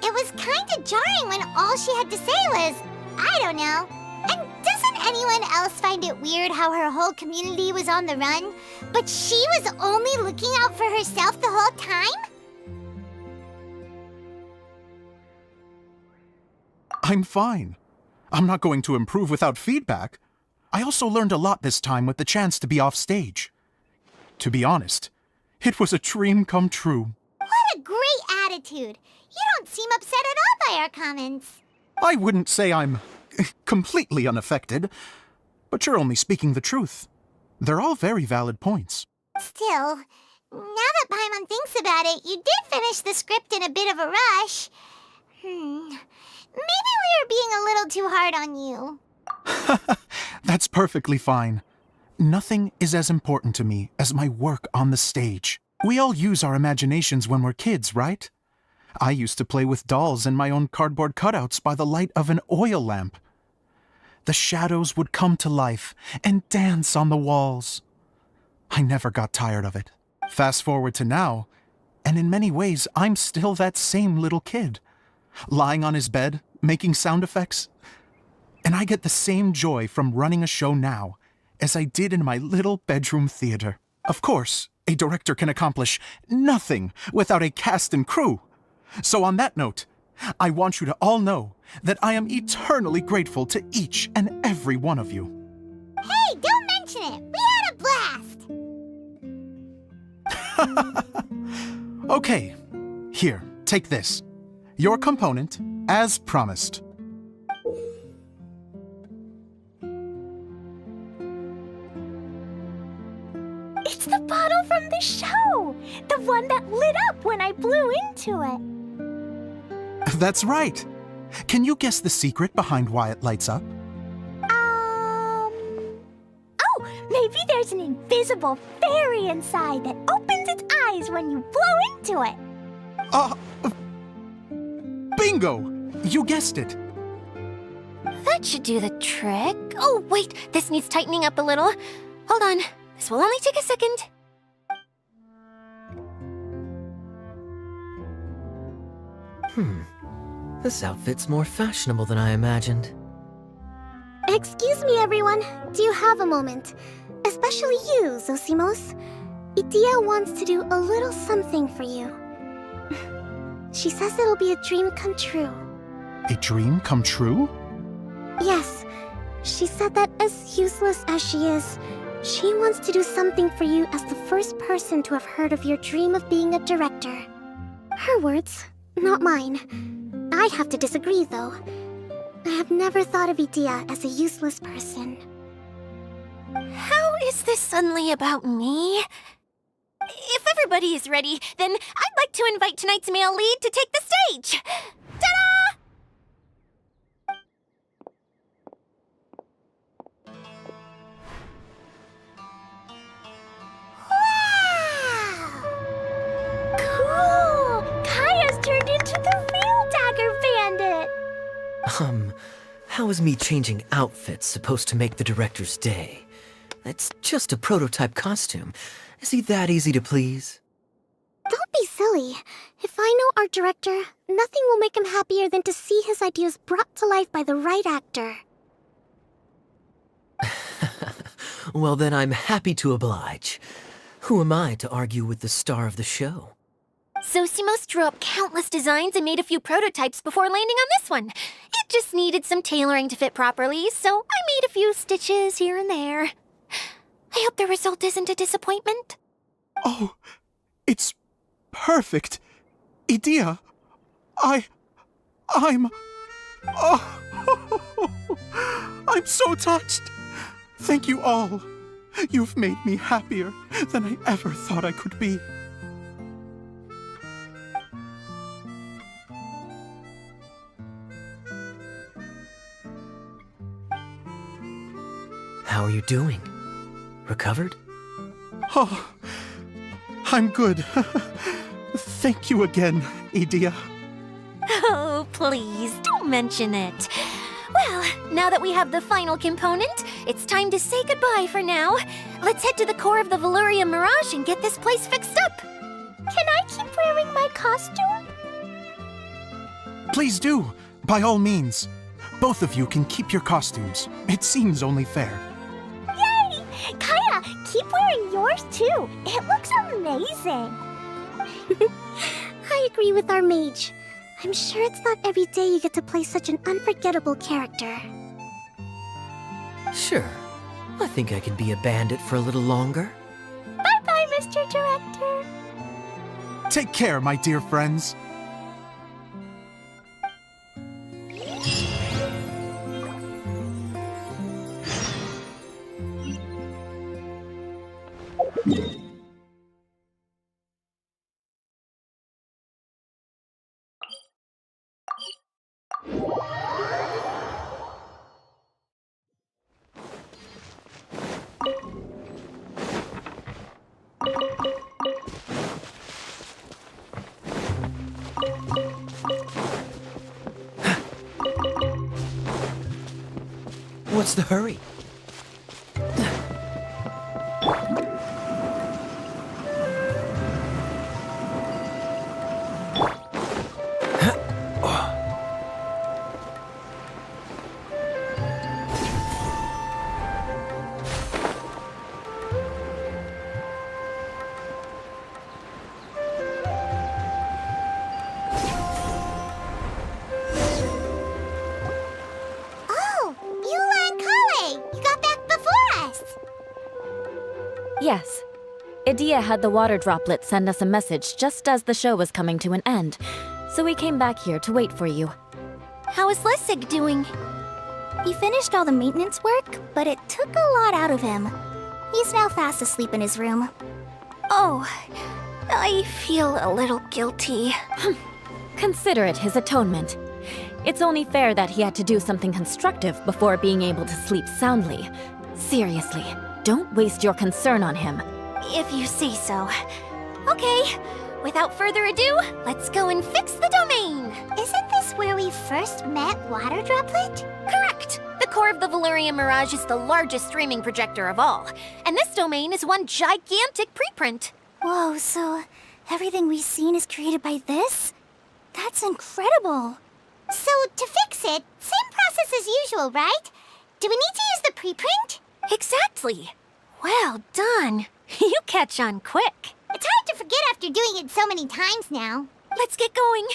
It was kinda jarring when all she had to say was, I don't know. And doesn't anyone else find it weird how her whole community was on the run, but she was only looking out for herself the whole time? I'm fine. I'm not going to improve without feedback. I also learned a lot this time with the chance to be off stage. To be honest, it was a dream come true. What a great attitude. You don't seem upset at all by our comments. I wouldn't say I'm completely unaffected, but you're only speaking the truth. They're all very valid points. Still, now that Paimon thinks about it, you did finish the script in a bit of a rush. Maybe we were being a little too hard on you. That's perfectly fine. Nothing is as important to me as my work on the stage. We all use our imaginations when we're kids, right? I used to play with dolls and my own cardboard cutouts by the light of an oil lamp. The shadows would come to life and dance on the walls. I never got tired of it. Fast forward to now, and in many ways, I'm still that same little kid, lying on his bed, making sound effects. And I get the same joy from running a show now as I did in my little bedroom theater. Of course, a director can accomplish nothing without a cast and crew. So on that note, I want you to all know that I am eternally grateful to each and every one of you. Hey, don't mention it. We had a blast. Okay, here, take this. Your component, as promised. It's the bottle from the show. The one that lit up when I blew into it. That's right. Can you guess the secret behind why it lights up? Oh, maybe there's an invisible fairy inside that opens its eyes when you blow into it. Bingo! You guessed it. That should do the trick. Oh, wait, this needs tightening up a little. Hold on, this will only take a second. This outfit's more fashionable than I imagined. Excuse me, everyone. Do you have a moment? Especially you, Zosimos. Idia wants to do a little something for you. She says it'll be a dream come true. A dream come true? Yes. She said that as useless as she is, she wants to do something for you as the first person to have heard of your dream of being a director. Her words, not mine. I have to disagree, though. I have never thought of Idia as a useless person. How is this suddenly about me? If everybody is ready, then I'd like to invite tonight's male lead to take the stage. Ta-da! Wow! Cool! Kaya's turned into the real Dagger Bandit! How is me changing outfits supposed to make the director's day? It's just a prototype costume. Is he that easy to please? Don't be silly. If I know our director, nothing will make him happier than to see his ideas brought to life by the right actor. Well, then I'm happy to oblige. Who am I to argue with the star of the show? Zosimos drew up countless designs and made a few prototypes before landing on this one. It just needed some tailoring to fit properly, so I made a few stitches here and there. I hope the result isn't a disappointment. Oh, it's perfect. Idia, I'm... Oh, I'm so touched. Thank you all. You've made me happier than I ever thought I could be. How are you doing? Recovered? Oh, I'm good. Thank you again, Idia. Oh, please, don't Don't mention it. Well, now that we have the final component, it's time to say goodbye for now. Let's head to the core of the Valyria Mirage and get this place fixed up. Can I keep wearing my costume? Please do, by all means. Both of you can keep your costumes. It seems only fair. Yay! Kaya, keep wearing yours too. It looks amazing. I agree with our mage. I'm sure it's not every day you get to play such an unforgettable character. Sure. I think I can be a bandit for a little longer. Bye-bye, Mr. Director. Take care, my dear friends. What's the hurry? Oh, Beulah and Kale! You got back before us! Yes. Idia had the water droplet send us a message just as the show was coming to an end, so we came back here to wait for you. How is Lessig doing? He finished all the maintenance work, but it took a lot out of him. He's now fast asleep in his room. Oh, I feel a little guilty. Consider it his atonement. It's only fair that he had to do something constructive before being able to sleep soundly. Seriously, don't waste your concern on him. If you say so. Okay, without further ado, let's go and fix the domain. Isn't this where we first met Water Droplet? Correct. The core of the Valyria Mirage is the largest streaming projector of all, and this domain is one gigantic preprint. Whoa, so everything we've seen is created by this? That's incredible. So, to fix it, same process as usual, right? Do we need to use the preprint? Exactly. Well done. You catch on quick. It's hard to forget after doing it so many times now. Let's get going.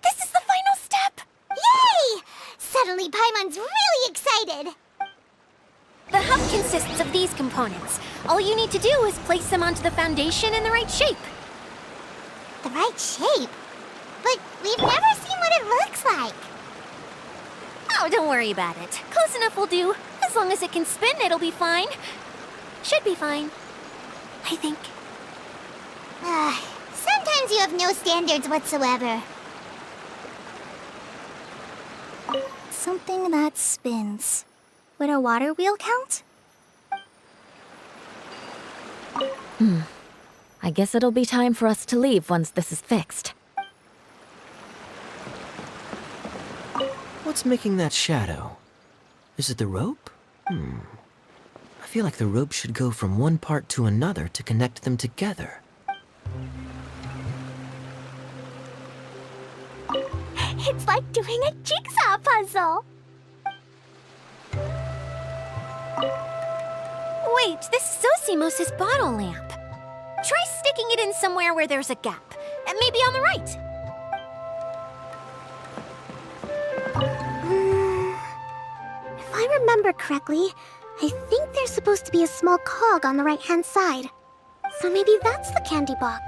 This is the final step. Yay! Suddenly Paimon's really excited. The hub consists of these components. All you need to do is place them onto the foundation in the right shape. The right shape? But we've never seen what it looks like. Oh, don't worry about it. Close enough will do. As long as it can spin, it'll be fine. Should be fine. I think. Sometimes you have no standards whatsoever. Something that spins. Would a water wheel count? I guess it'll be time for us to leave once this is fixed. What's making that shadow? Is it the rope? I feel like the rope should go from one part to another to connect them together. It's like doing a jigsaw puzzle. Wait, this is Zosimos' bottle lamp. Try sticking it in somewhere where there's a gap. And maybe on the right. If I remember correctly, I think there's supposed to be a small cog on the right-hand side. So maybe that's the candy box.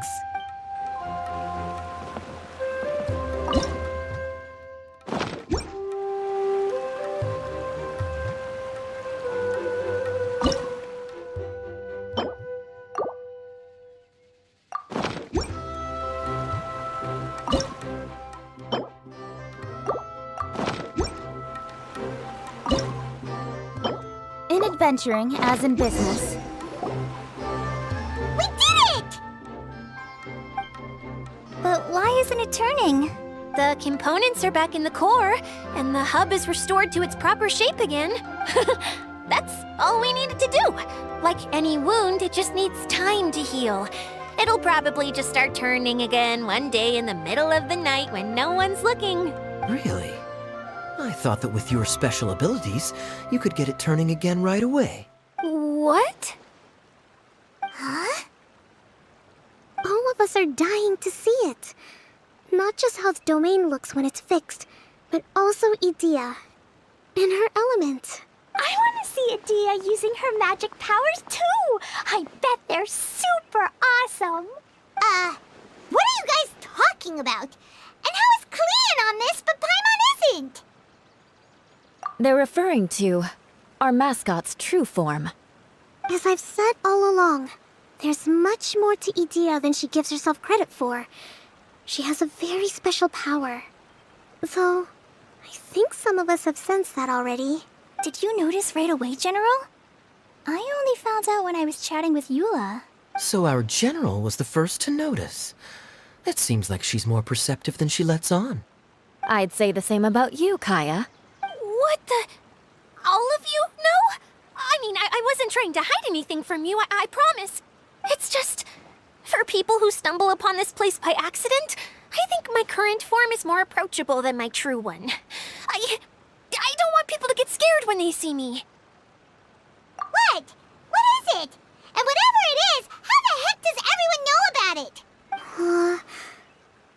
In adventuring, as in business. We did it! But why isn't it turning? The components are back in the core, and the hub is restored to its proper shape again. That's all we needed to do. Like any wound, it just needs time to heal. It'll probably just start turning again one day in the middle of the night when no one's looking. Really? I thought that with your special abilities, you could get it turning again right away. What? Huh? All of us are dying to see it. Not just how the domain looks when it's fixed, but also Idea. In her element. I want to see Adia using her magic powers too! I bet they're super awesome! What are you guys talking about? And how is Clean on this, but Paimon isn't? They're referring to our mascot's true form. As I've said all along, there's much more to Idea than she gives herself credit for. She has a very special power. Though, I think some of us have sensed that already. Did you notice right away, General? I only found out when I was chatting with Eula. So our general was the first to notice. It seems like she's more perceptive than she lets on. I'd say the same about you, Kaya. What the? All of you? No? I mean, I wasn't trying to hide anything from you, I promise. It's just, for people who stumble upon this place by accident, I think my current form is more approachable than my true one. I don't want people to get scared when they see me. What? What is it? And whatever it is, how the heck does everyone know about it?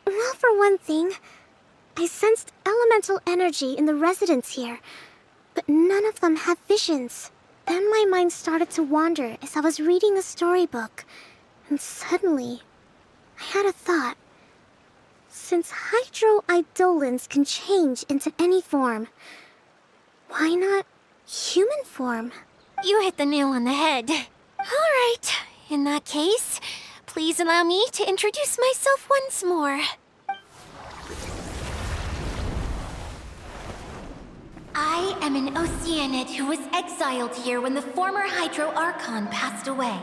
Well, for one thing, I sensed elemental energy in the residents here, but none of them have visions. Then my mind started to wander as I was reading a storybook, and suddenly, I had a thought. Since hydroidolins can change into any form, why not human form? You hit the nail on the head. All right, in that case, please allow me to introduce myself once more. I am an Oceanid who was exiled here when the former Hydro Archon passed away.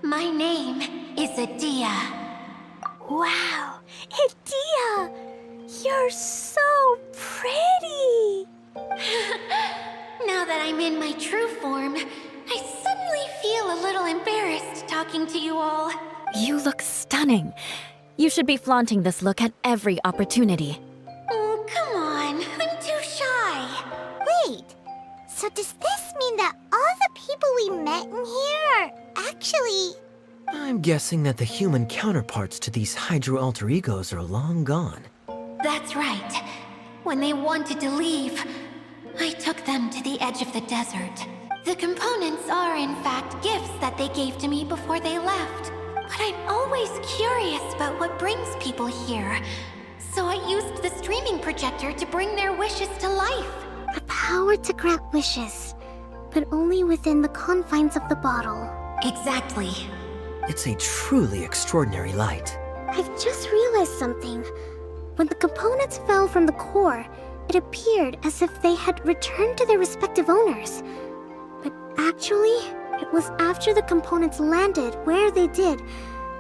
My name is Adia. Wow, Adia! You're so pretty! Now that I'm in my true form, I suddenly feel a little embarrassed talking to you all. You look stunning. You should be flaunting this look at every opportunity. Oh, come on. I'm too shy. Wait, so does this mean that all the people we met in here are actually... I'm guessing that the human counterparts to these Hydro alter egos are long gone. That's right. When they wanted to leave, I took them to the edge of the desert. The components are, in fact, gifts that they gave to me before they left. But I'm always curious about what brings people here. So I used the streaming projector to bring their wishes to life. The power to grant wishes, but only within the confines of the bottle. Exactly. It's a truly extraordinary light. I've just realized something. When the components fell from the core, it appeared as if they had returned to their respective owners. But actually, it was after the components landed where they did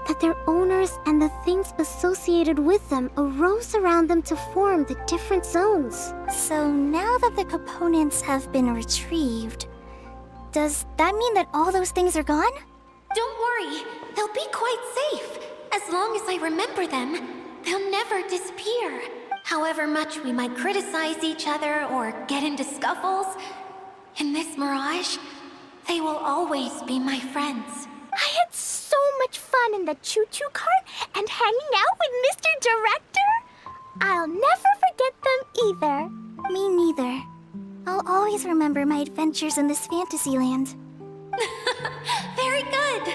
that their owners and the things associated with them arose around them to form the different zones. So now that the components have been retrieved, does that mean that all those things are gone? Don't worry, they'll be quite safe. As long as I remember them, they'll never disappear. However much we might criticize each other or get into scuffles, in this mirage, they will always be my friends. I had so much fun in the choo-choo cart and hanging out with Mr. Director. I'll never forget them either. Me neither. I'll always remember my adventures in this fantasy land. Very good.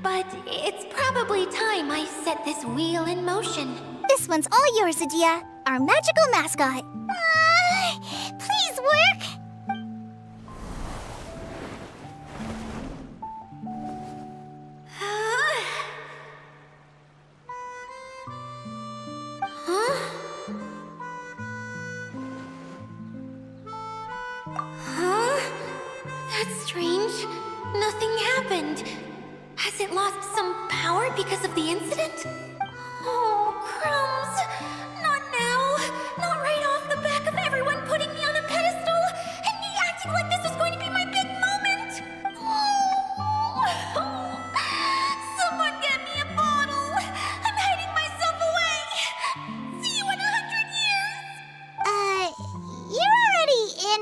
But it's probably time I set this wheel in motion. This one's all yours, Adia, our magical mascot. Please work! That's strange. Nothing happened. Has it lost some power because of the incident? Oh, crumbs. Not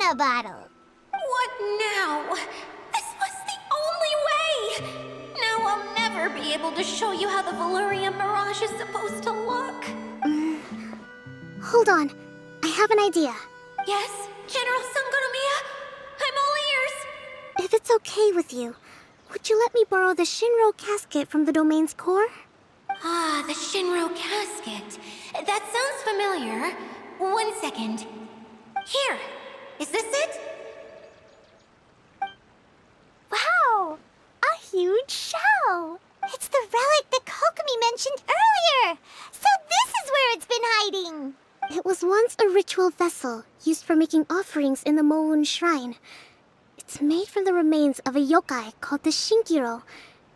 Dodomia bottle. What now? This was the only way! Now I'll never be able to show you how the Valurian Mirage is supposed to look. Hold on. I have an idea. Yes, General Sangonomiya? I'm all ears! If it's okay with you, would you let me borrow the Shinro casket from the domain's core? Ah, the Shinro casket. That sounds familiar. 1 second. Here. Is this it? Wow! A huge shell! It's the relic that Kokomi mentioned earlier! So this is where it's been hiding! It was once a ritual vessel used for making offerings in the Moon Shrine. It's made from the remains of a yokai called the Shinkiro,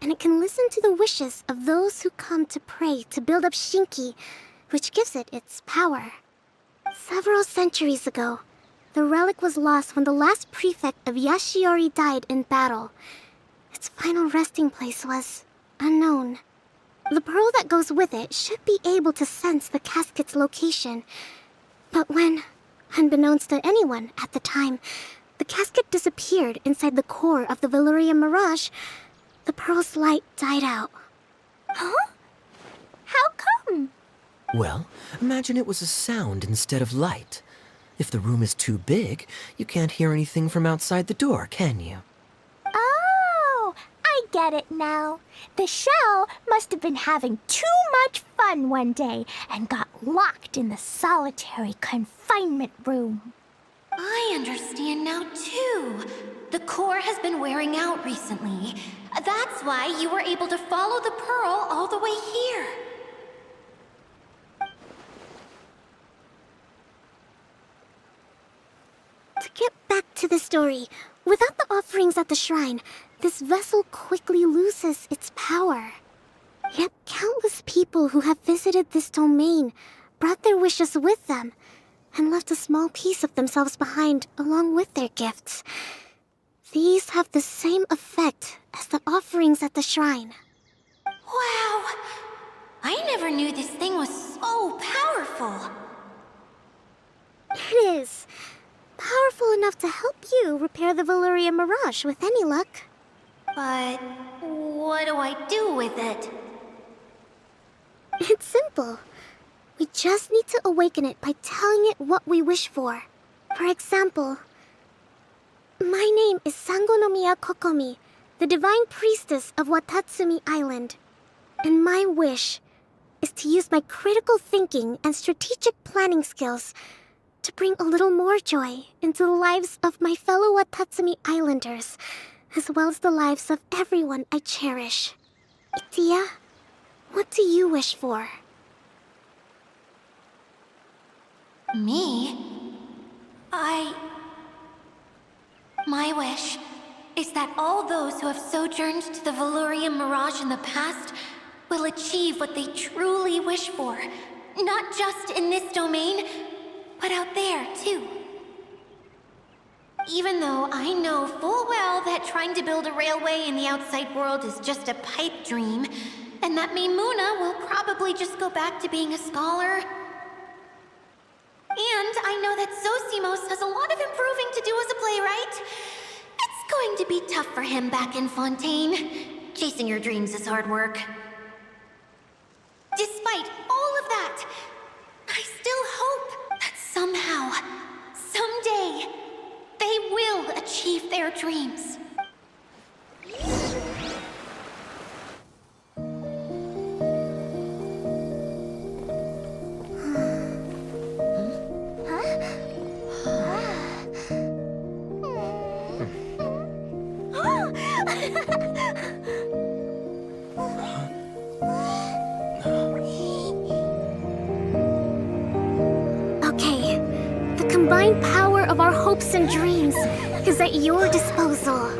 and it can listen to the wishes of those who come to pray to build up Shinki, which gives it its power. Several centuries ago, the relic was lost when the last prefect of Yashiori died in battle. Its final resting place was unknown. The pearl that goes with it should be able to sense the casket's location. But when, unbeknownst to anyone at the time, the casket disappeared inside the core of the Valurian Mirage, the pearl's light died out. Huh? How come? Well, imagine it was a sound instead of light. If the room is too big, you can't hear anything from outside the door, can you? Oh, I get it now. The shell must have been having too much fun one day and got locked in the solitary confinement room. I understand now, too. The core has been wearing out recently. That's why you were able to follow the pearl all the way here. To get back to the story, without the offerings at the shrine, this vessel quickly loses its power. Yet countless people who have visited this domain brought their wishes with them and left a small piece of themselves behind along with their gifts. These have the same effect as the offerings at the shrine. Wow! I never knew this thing was so powerful. It is. Powerful enough to help you repair the Valurian Mirage with any luck. But what do I do with it? It's simple. We just need to awaken it by telling it what we wish for. For example, my name is Sangonomiya Kokomi, the divine priestess of Watatsumi Island. And my wish is to use my critical thinking and strategic planning skills to bring a little more joy into the lives of my fellow Watatsumi Islanders, as well as the lives of everyone I cherish. Itia, what do you wish for? Me? My wish is that all those who have sojourned to the Valurian Mirage in the past will achieve what they truly wish for. Not just in this domain, but out there, too. Even though I know full well that trying to build a railway in the outside world is just a pipe dream, and that Maimuna will probably just go back to being a scholar. And I know that Zosimos has a lot of improving to do as a playwright. It's going to be tough for him back in Fontaine. Chasing your dreams is hard work. Despite all of that, I still hope that somehow, someday, they will achieve their dreams. Okay, the combined power of our hopes and dreams is at your disposal.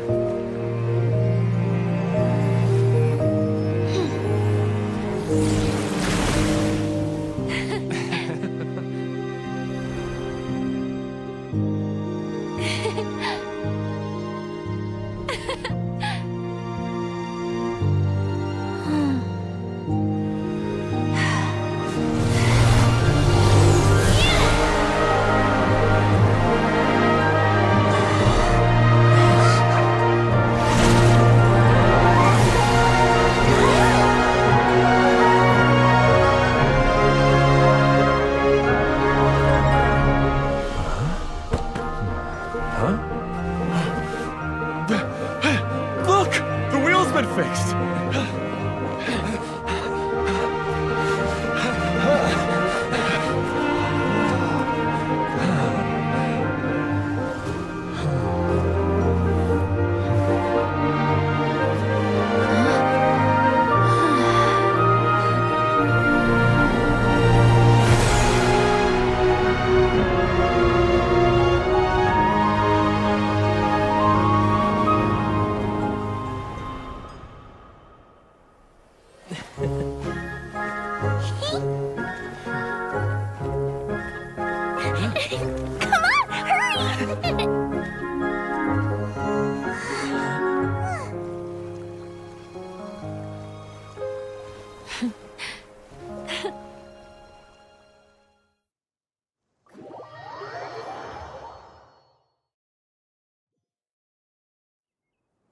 Come on, hurry!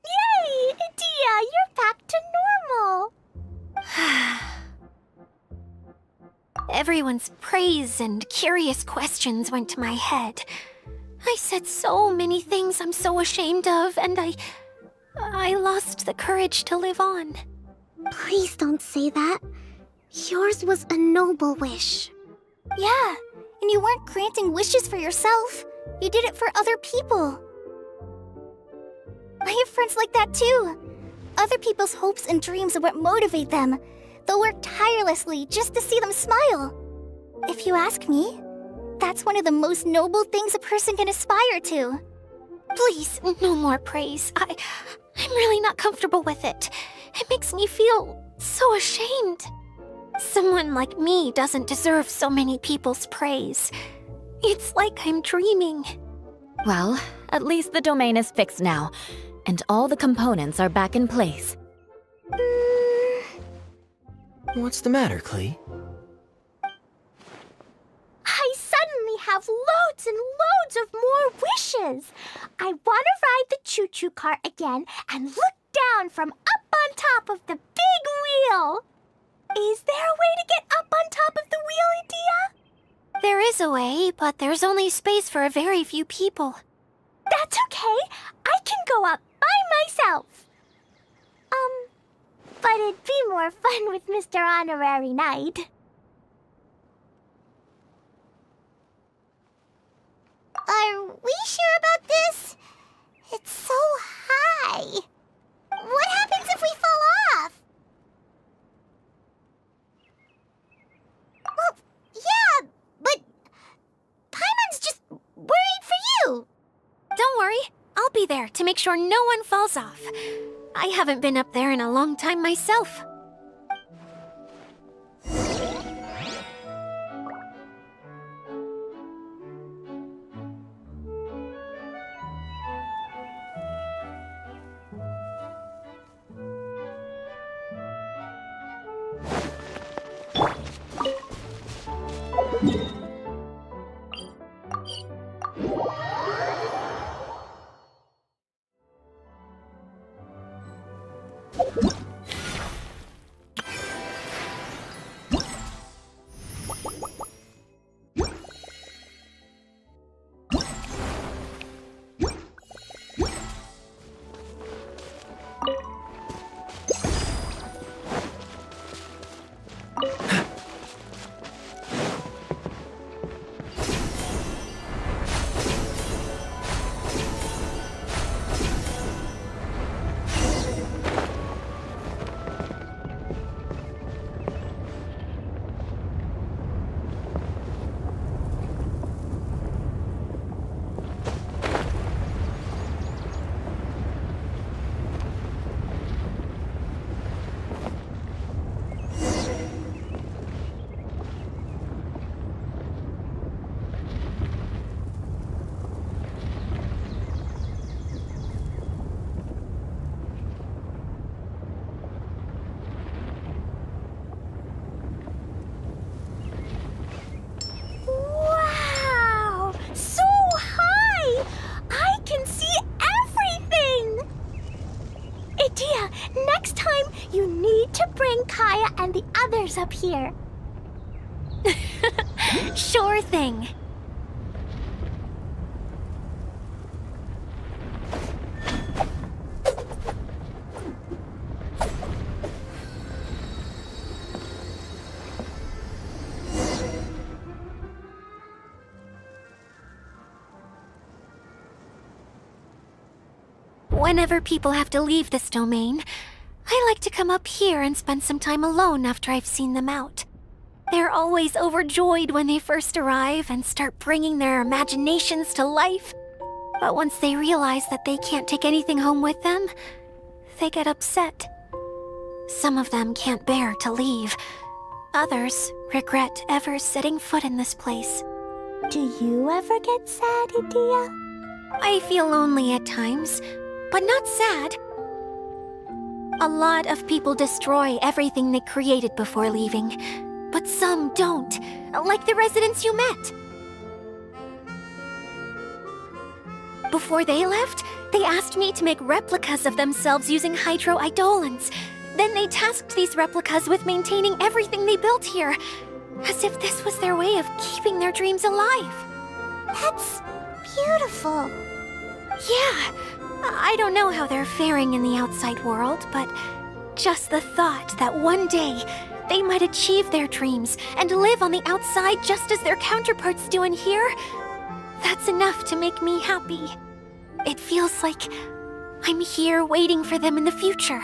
Yay! Dia, you're back to normal! Everyone's praise and curious questions went to my head. I said so many things I'm so ashamed of, and I lost the courage to live on. Please don't say that. Yours was a noble wish. Yeah, and you weren't granting wishes for yourself. You did it for other people. I have friends like that too. Other people's hopes and dreams are what motivate them. They'll work tirelessly just to see them smile. If you ask me, that's one of the most noble things a person can aspire to. Please, no more praise. I'm really not comfortable with it. It makes me feel so ashamed. Someone like me doesn't deserve so many people's praise. It's like I'm dreaming. Well, at least the domain is fixed now, and all the components are back in place. What's the matter, Klee? I suddenly have loads and loads of more wishes. I want to ride the choo-choo cart again and look down from up on top of the big wheel. Is there a way to get up on top of the wheel, Dia? There is a way, but there's only space for a very few people. That's okay. I can go up by myself. But it'd be more fun with Mr. Honorary Knight. Are we sure about this? It's so high. What happens if we fall off? Well, yeah, but Paimon's just worried for you. Don't worry, I'll be there to make sure no one falls off. I haven't been up there in a long time myself. Wow! So high! I can see everything! Dia, next time you need to bring Kaya and the others up here. Sure thing. Whenever people have to leave this domain, I like to come up here and spend some time alone after I've seen them out. They're always overjoyed when they first arrive and start bringing their imaginations to life. But once they realize that they can't take anything home with them, they get upset. Some of them can't bear to leave, Others regret ever setting foot in this place. Do you ever get sad, Idia? I feel lonely at times, but not sad. A lot of people destroy everything they created before leaving, but some don't, like the residents you met. Before they left, they asked me to make replicas of themselves using hydro-eidolons. Then they tasked these replicas with maintaining everything they built here, as if this was their way of keeping their dreams alive. That's beautiful. Yeah, I don't know how they're faring in the outside world, but just the thought that one day they might achieve their dreams and live on the outside just as their counterparts do in here, that's enough to make me happy. It feels like I'm here waiting for them in the future,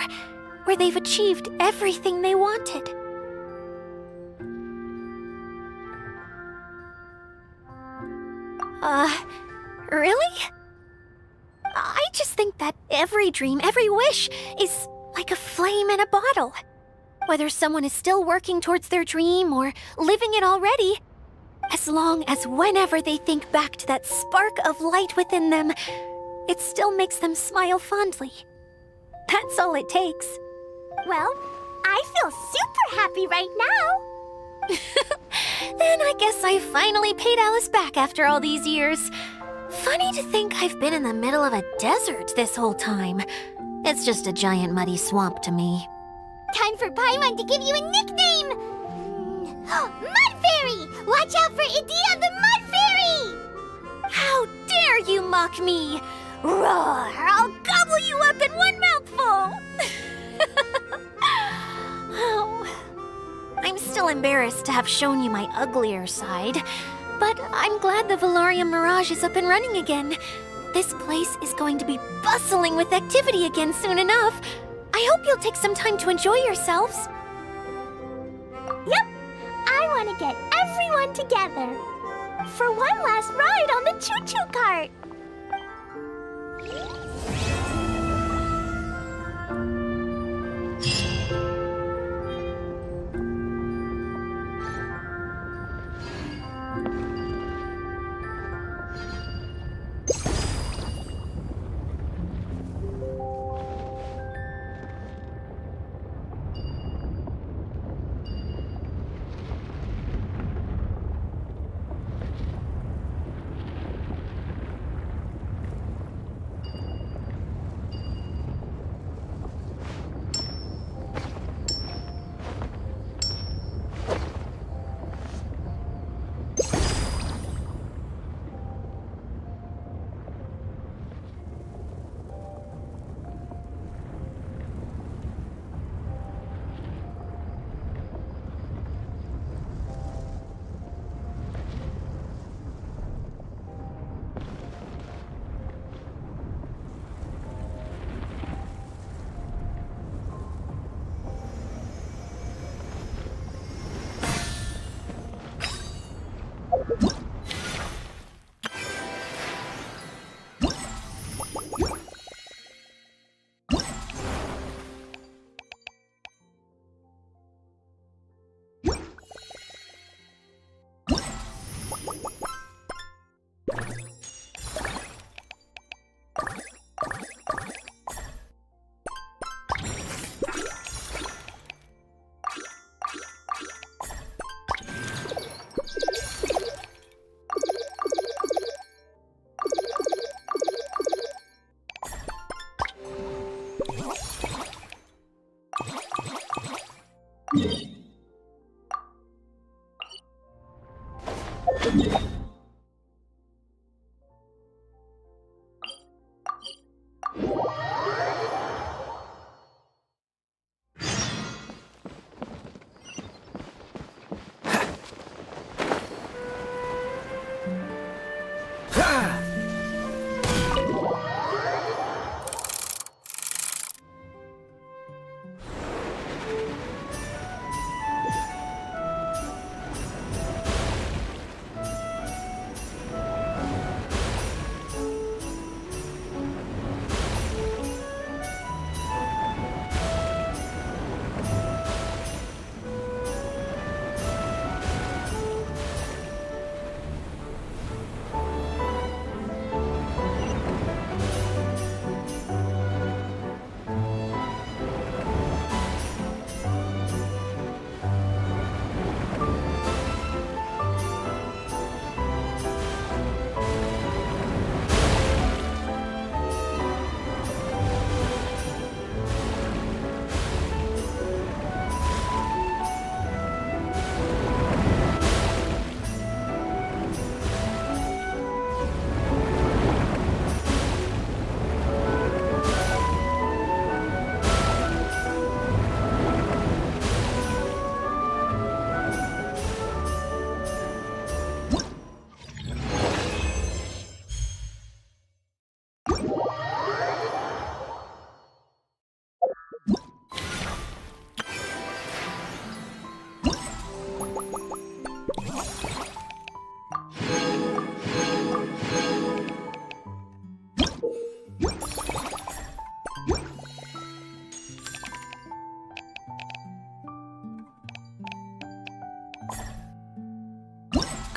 where they've achieved everything they wanted. Really? I just think that every dream, every wish, is like a flame in a bottle. Whether someone is still working towards their dream or living it already, as long as whenever they think back to that spark of light within them, it still makes them smile fondly. That's all it takes. Well, I feel super happy right now. Then I guess I finally paid Alice back after all these years. Funny to think I've been in the middle of a desert this whole time. It's just a giant muddy swamp to me. Time for Paimon to give you a nickname! Mud Fairy! Watch out for Idia the Mud Fairy! How dare you mock me! Roar! I'll gobble you up in one mouthful! Oh, I'm still embarrassed to have shown you my uglier side, but I'm glad the Valorium Mirage is up and running again. This place is going to be bustling with activity again soon enough. I hope you'll take some time to enjoy yourselves. Yep, I want to get everyone together for one last ride on the choo-choo cart.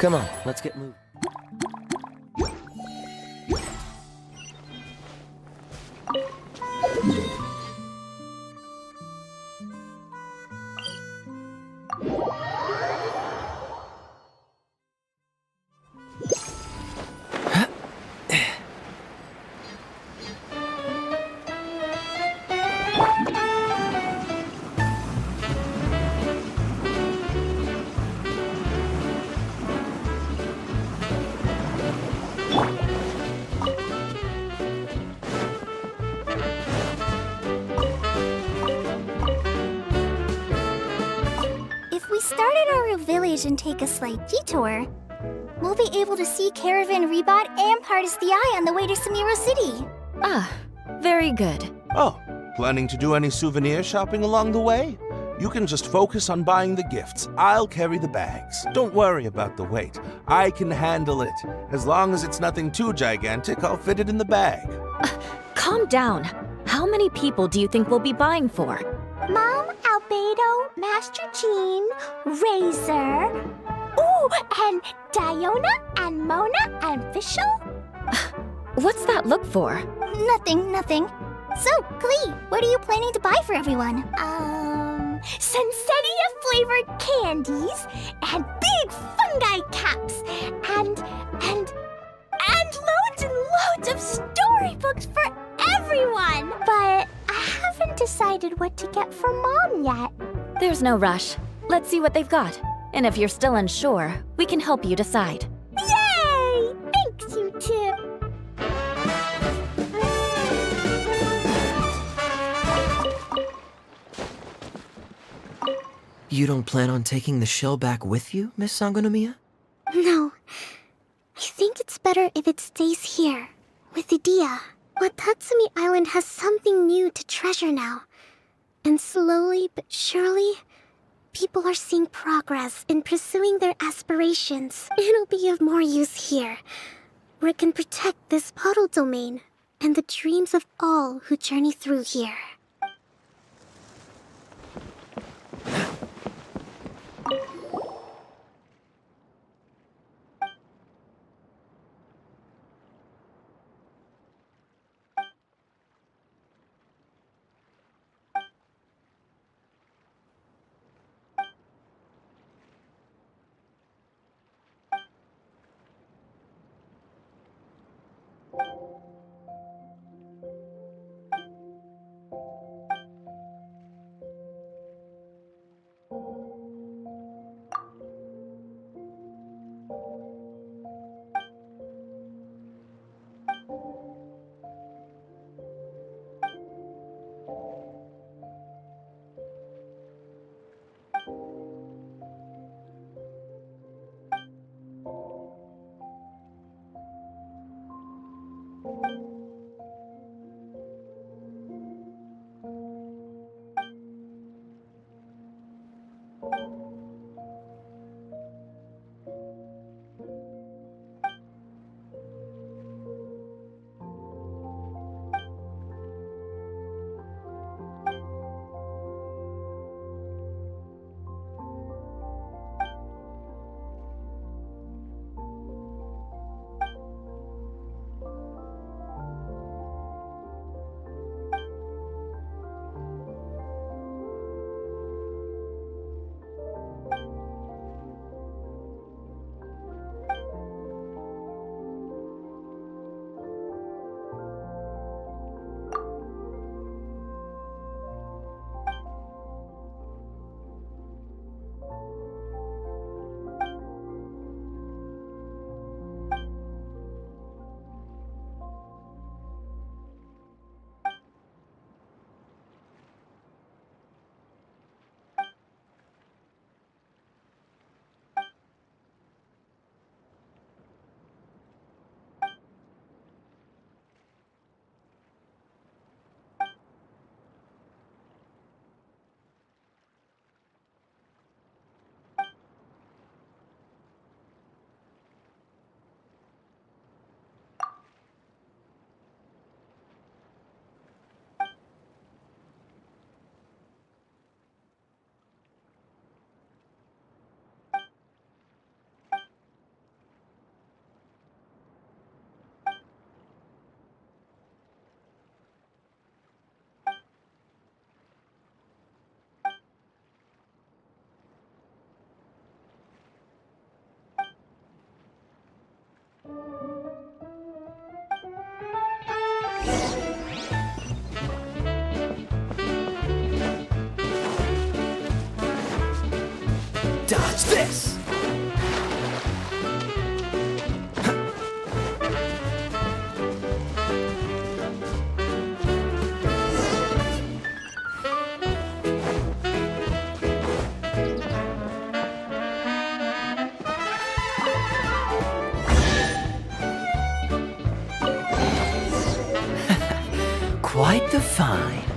Come on, let's get moving. If we start at our village and take a slight detour, we'll be able to see Caravan Rebot and Partis the Eye on the way to Samiro City. Ah, very good. Oh, planning to do any souvenir shopping along the way? You can just focus on buying the gifts. I'll carry the bags. Don't worry about the weight. I can handle it. As long as it's nothing too gigantic, I'll fit it in the bag. Calm down. How many people do you think we'll be buying for? Mom, Albedo, Master Jean, Razor. Ooh, and Diona, and Mona, and Vishal. What's that look for? Nothing. So, Klee, what are you planning to buy for everyone? Sensetia-flavored candies, and big fungi caps, and loads and loads of storybooks for everyone! But I haven't decided what to get for Mom yet. There's no rush. Let's see what they've got. And if you're still unsure, we can help you decide. Yay! Thanks, you two! You don't plan on taking the shell back with you, Miss Sangonomiya? No. I think it's better if it stays here, with Idia. Watatsumi Island has something new to treasure now. And slowly but surely, people are seeing progress in pursuing their aspirations. It'll be of more use here, where it can protect this puddle domain and the dreams of all who journey through here. quite the find.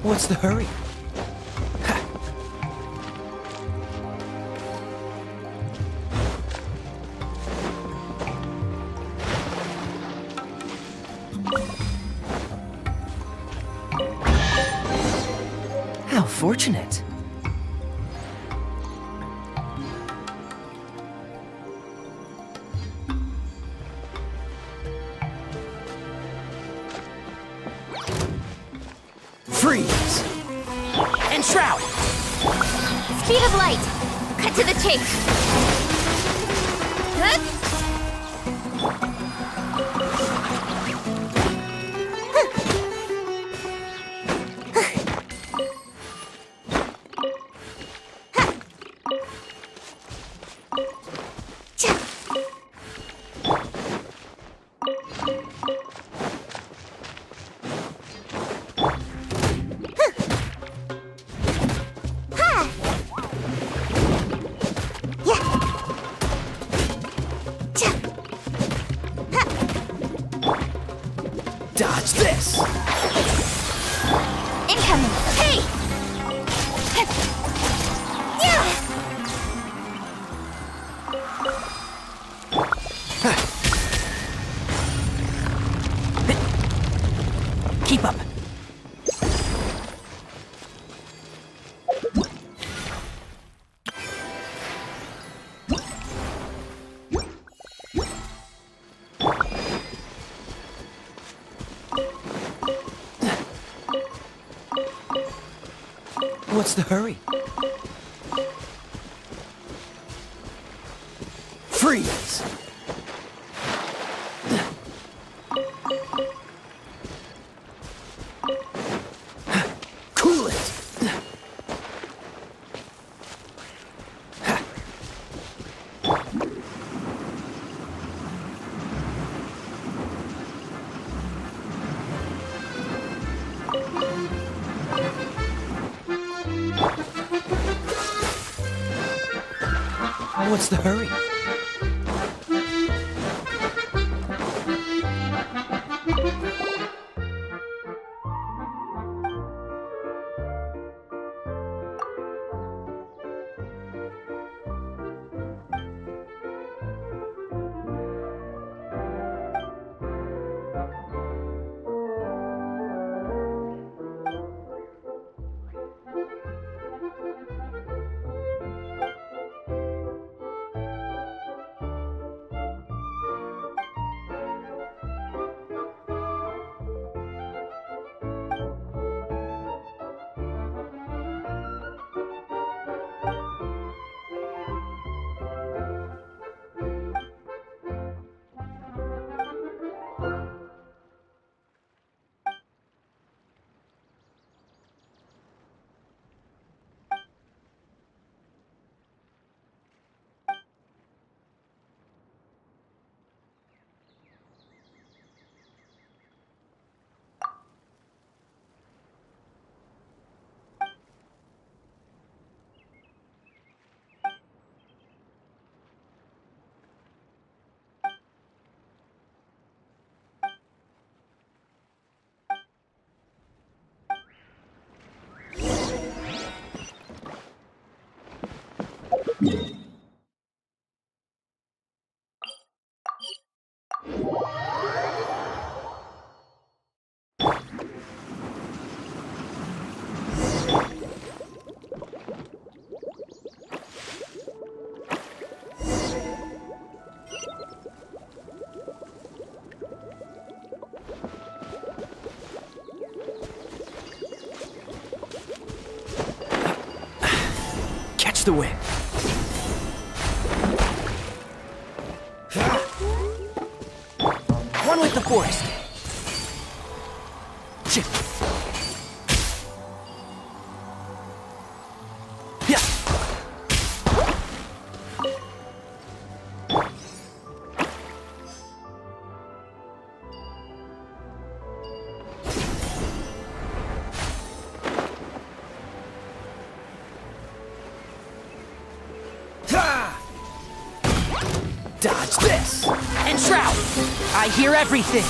What's the hurry? How fortunate. Freeze! Enshroud! Speed of light! Cut to the chase! Huh? Keep up. What's the hurry? Freeze! Cool it! What's the hurry? Catch the wind. One with the forest. Chip. Yeah. Dodge this! And Shroud! I hear everything!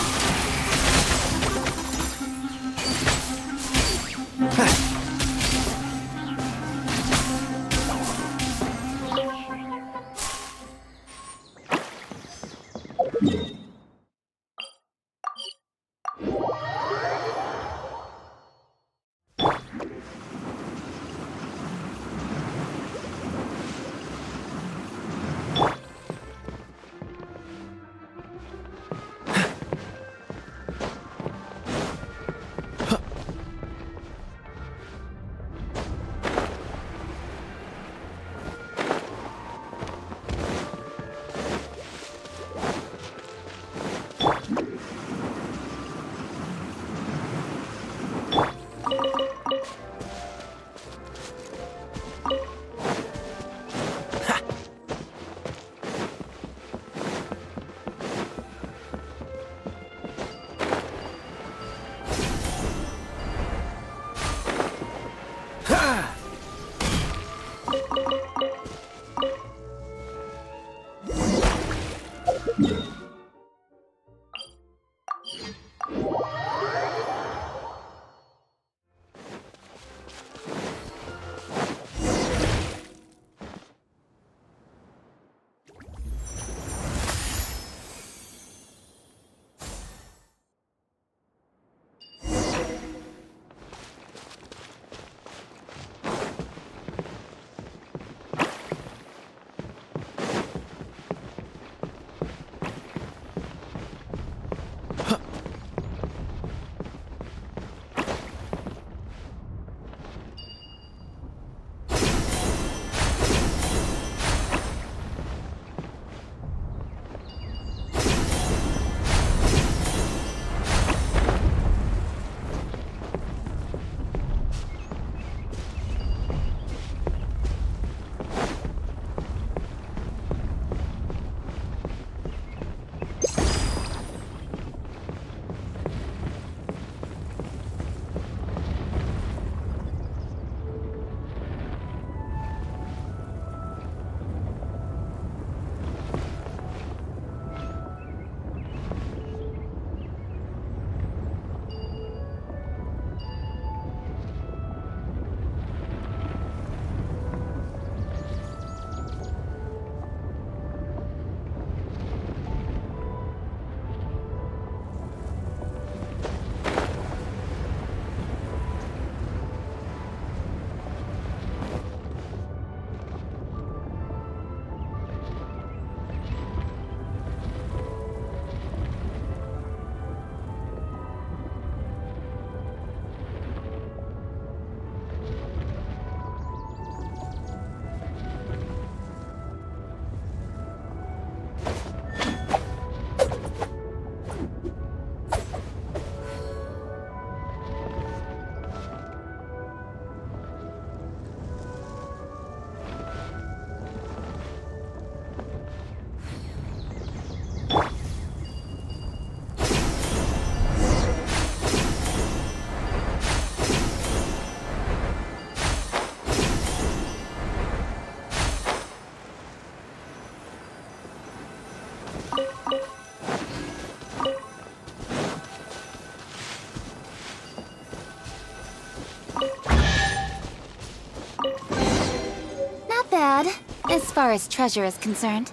Not bad, as far as treasure is concerned.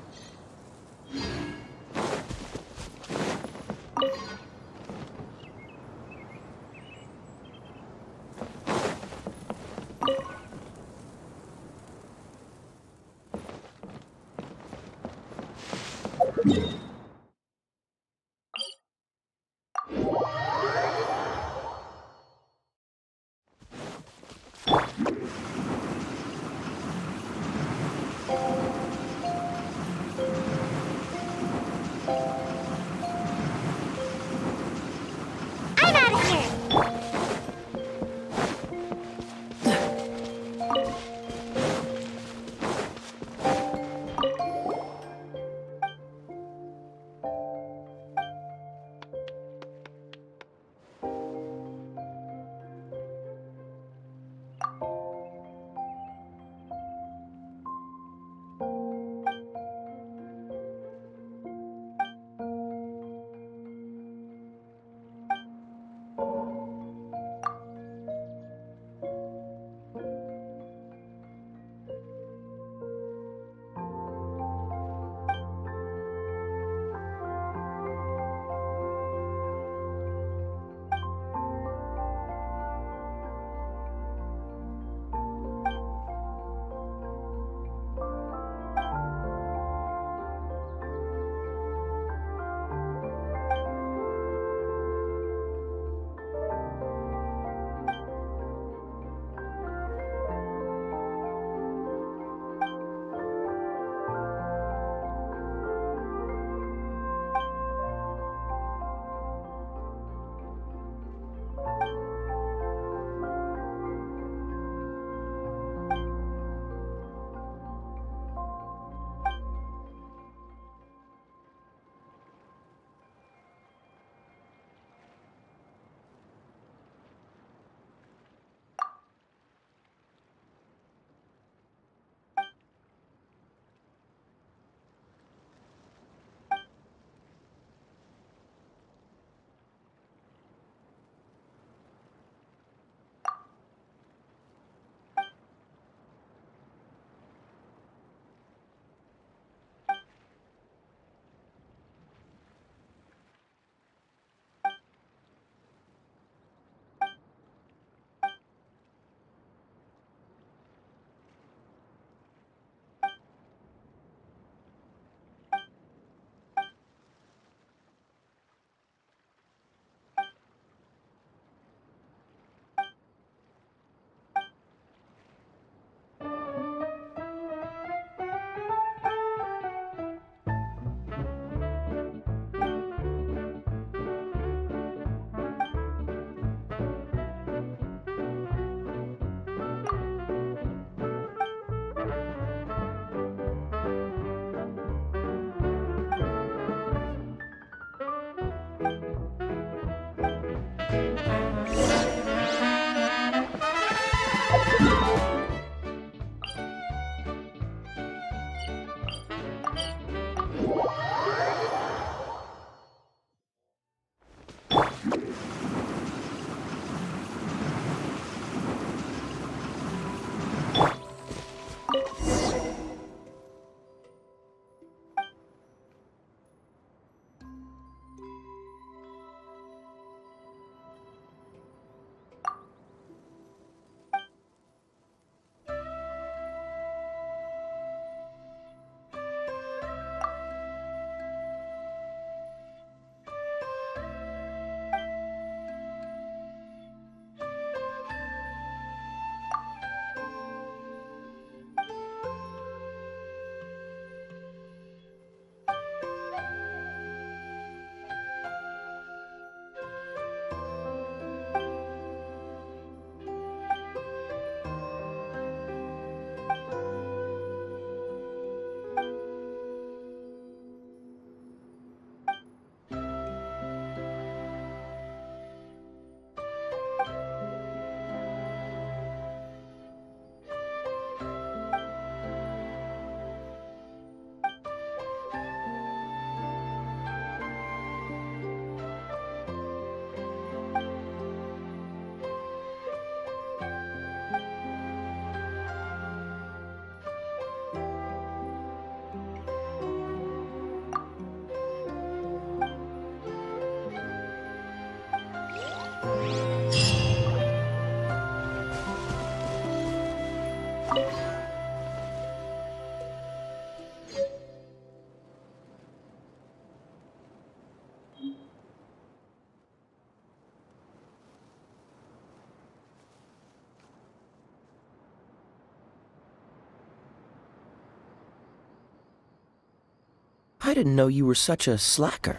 I didn't know you were such a slacker.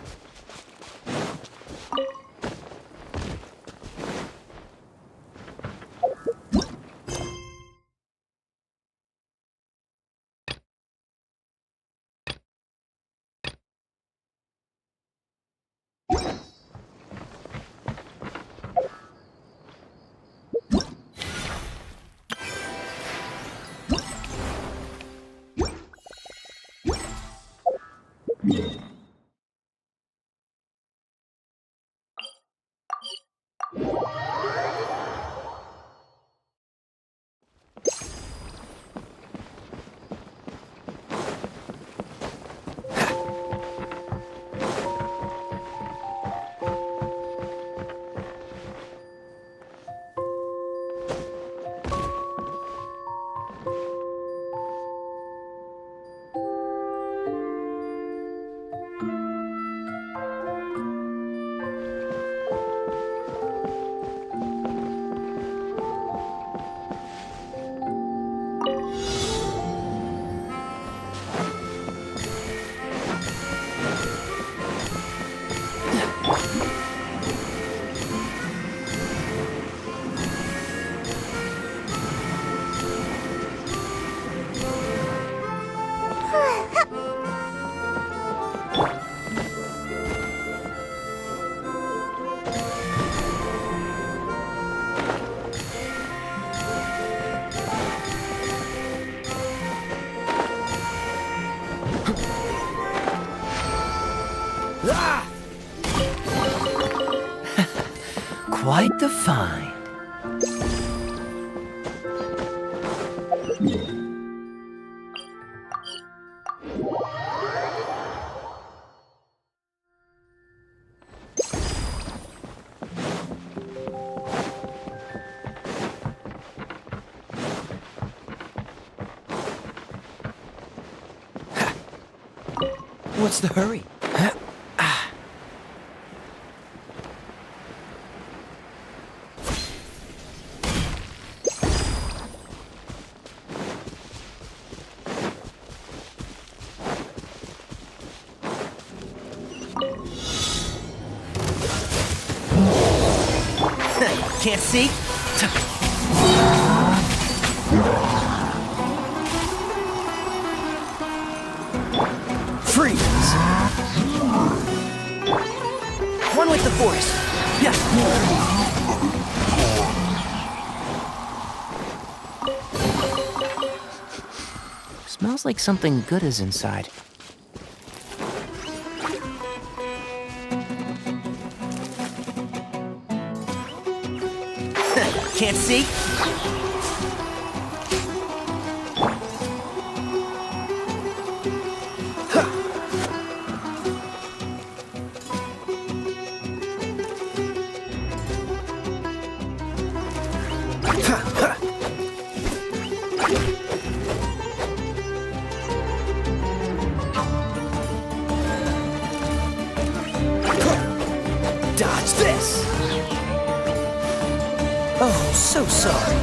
Quite the find. What's the hurry? Can't see? Freeze! One with the force. Yeah. Smells like something good is inside. Can't see? Dodge this! Oh, so sorry.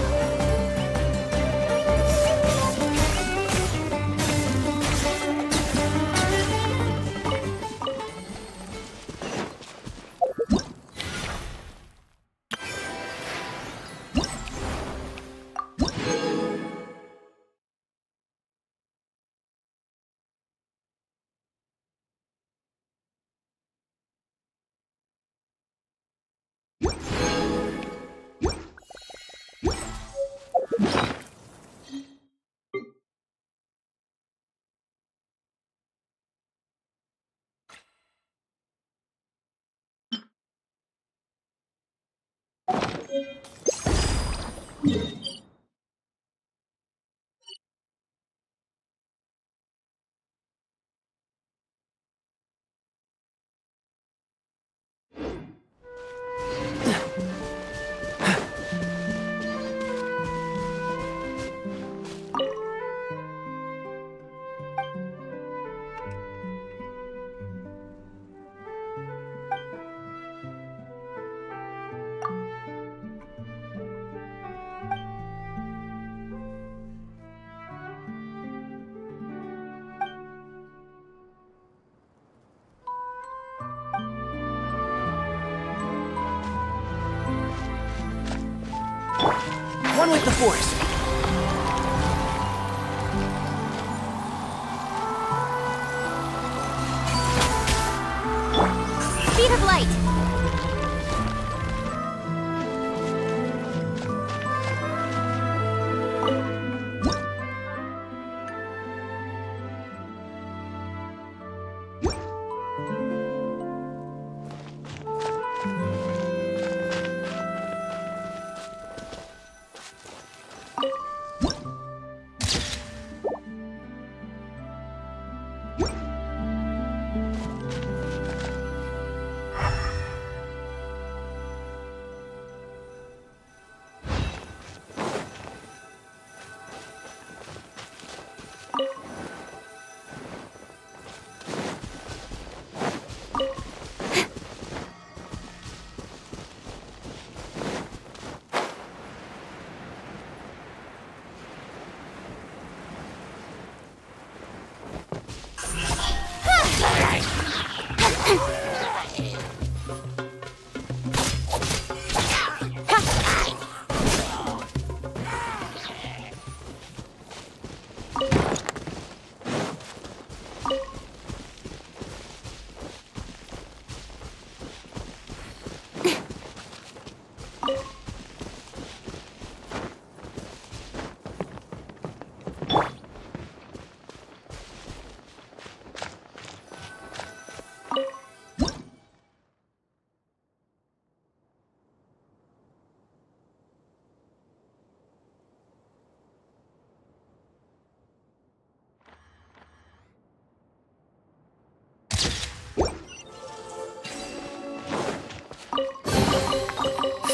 One with the force. Speed of light!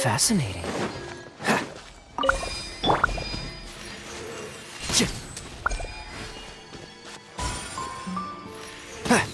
Fascinating. Ha. Ch- Ha.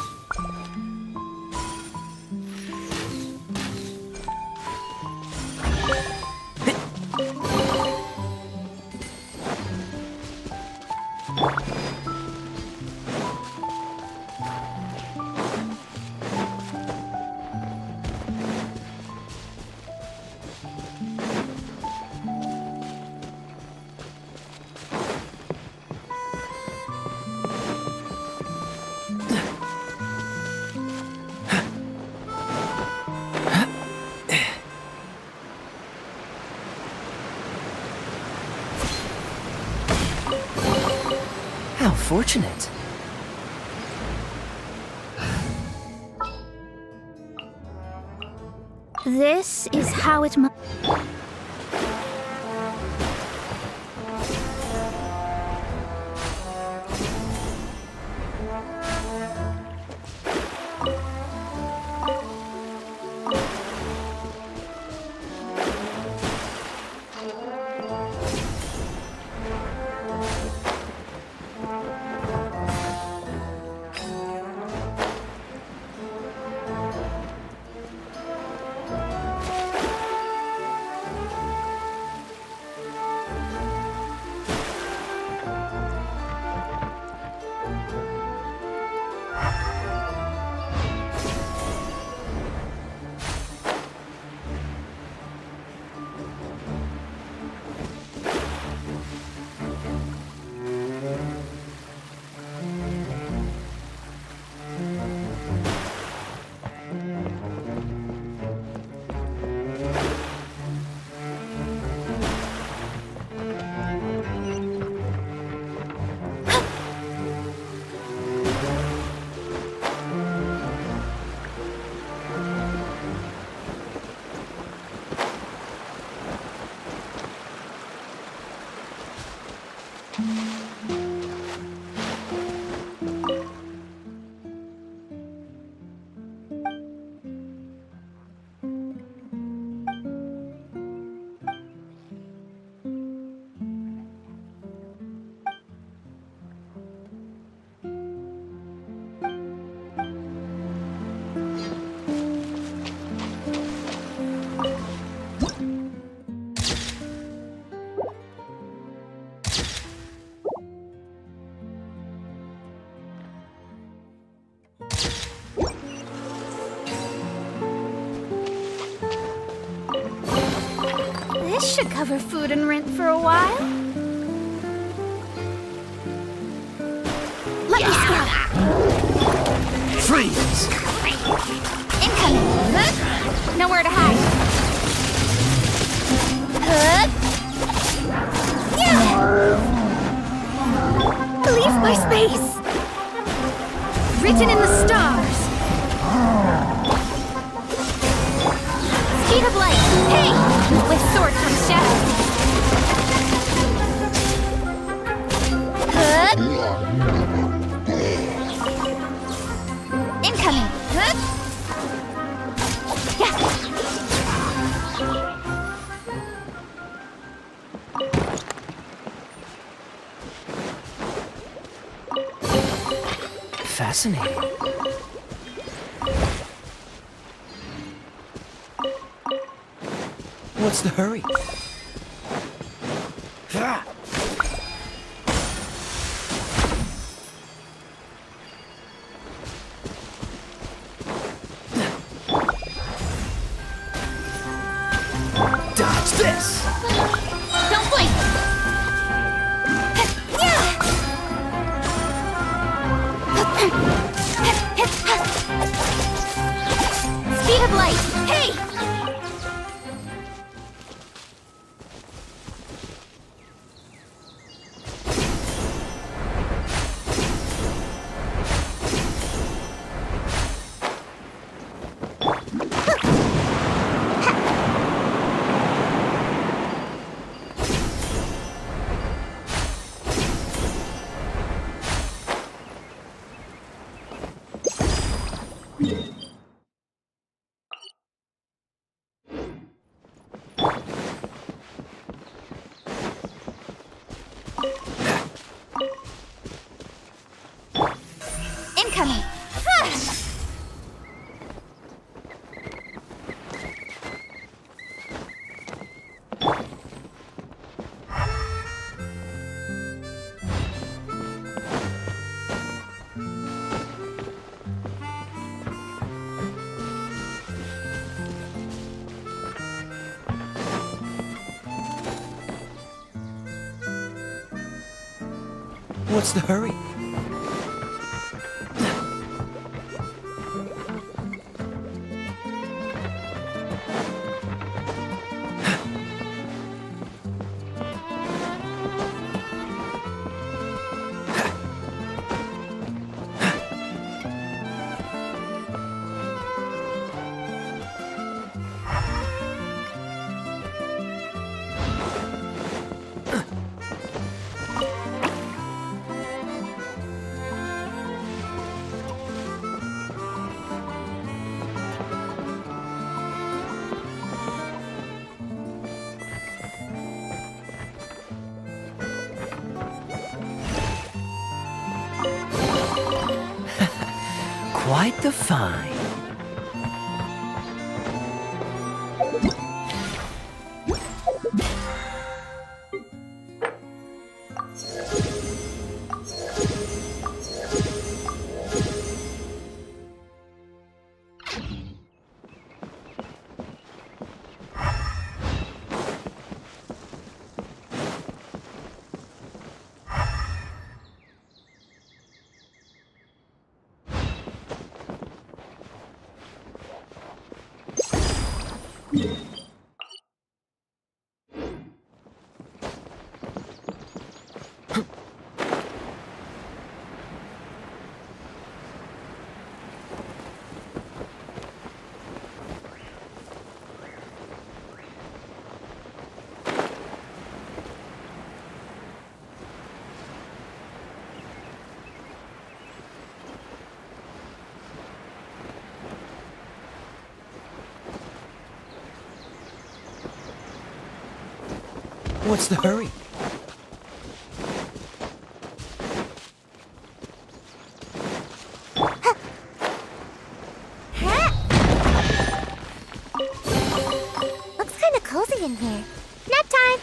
How fortunate. This is how it must. should cover food and rent for a while. Let me scrub. Freeze! Incoming. Nowhere to hide. Leave my space. Written in the stars. Speed of light. Hey! With sword from shadow. Incoming. Yeah. Fascinating. What's the hurry? Ah! Dodge this! Don't blink. Speed of light. Hey! Incoming. What's the hurry? Quite the find. What's the hurry? Looks kind of cozy in here. Nap time.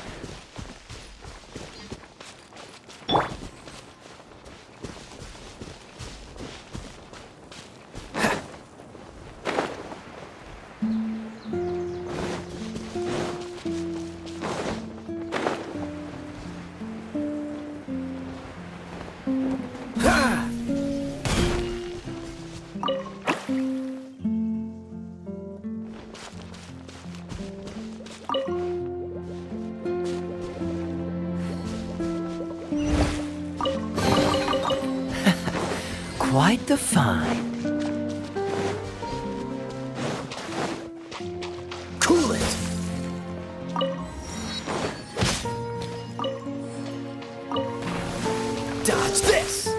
Quite the find. Cool it! Dodge this!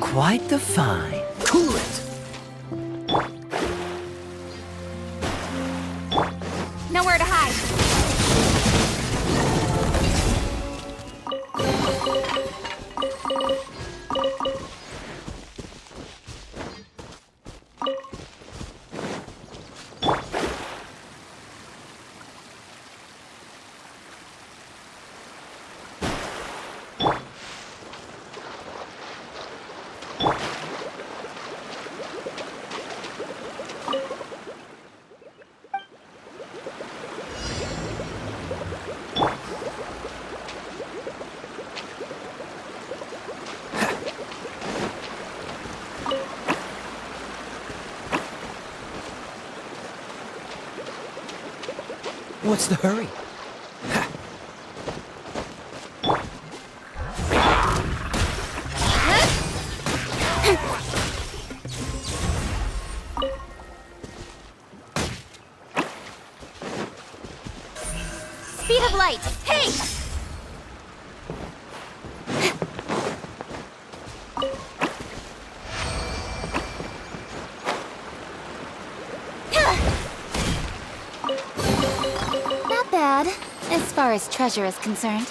Quite the find. Cool it! Nowhere to hide. What's the hurry? Speed of light. Hey! Not bad, as far as treasure is concerned.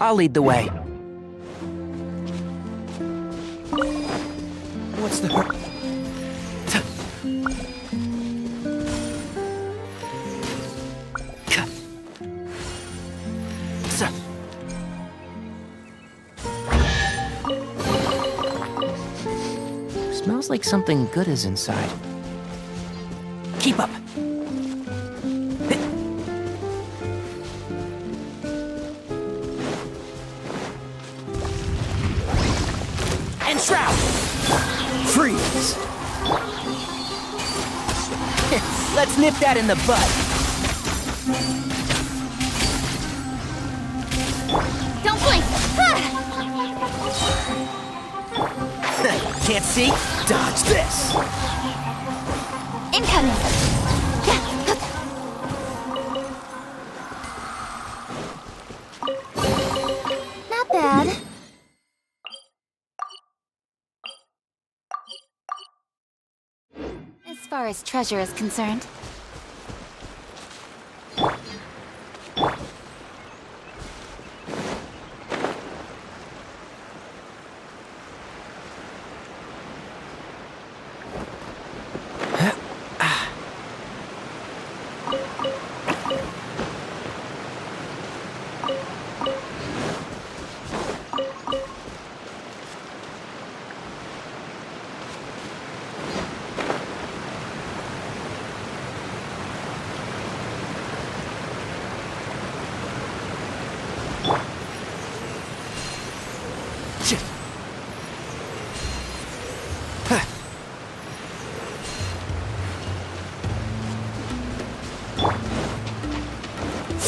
I'll lead the way. What's the hurry? Smells like something good is inside. Keep up! And shroud! Freeze! Let's nip that in the bud. Don't blink! Can't see? Dodge this! Incoming! Not bad. As far as treasure is concerned.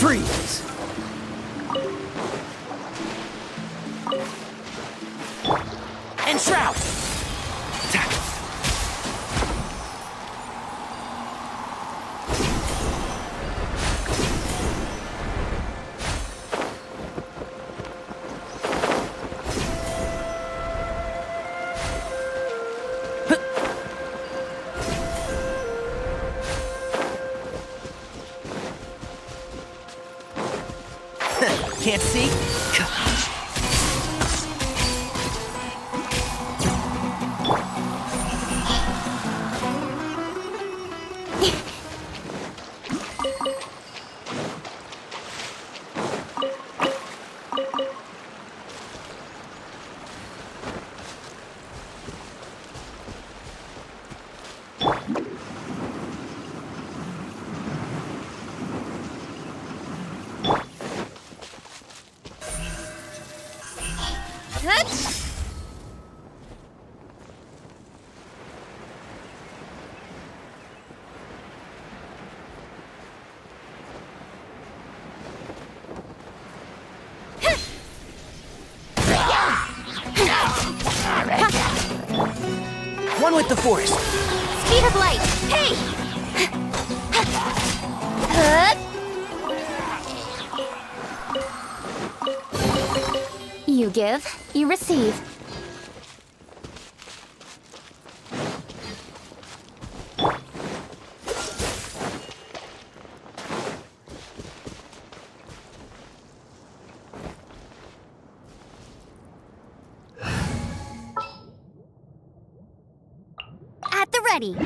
Freeze! And shroud! Attack! Can't see? One with the force. Speed of light! Hey! You give, you receive. At the ready.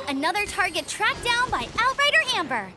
Another target tracked down by Outrider Amber.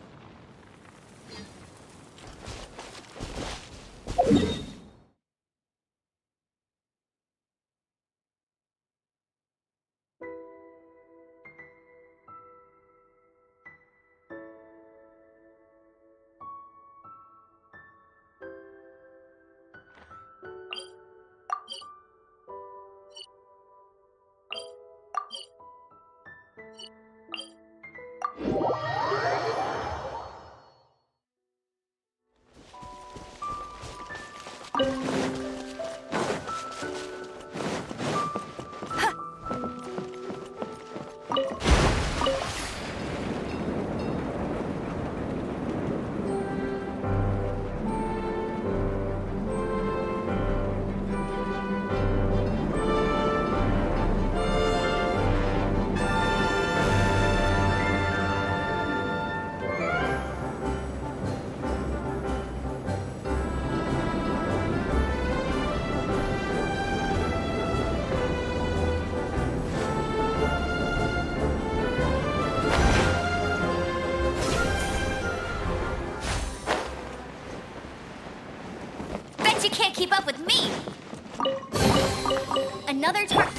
You can't keep up with me! Another target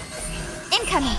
incoming!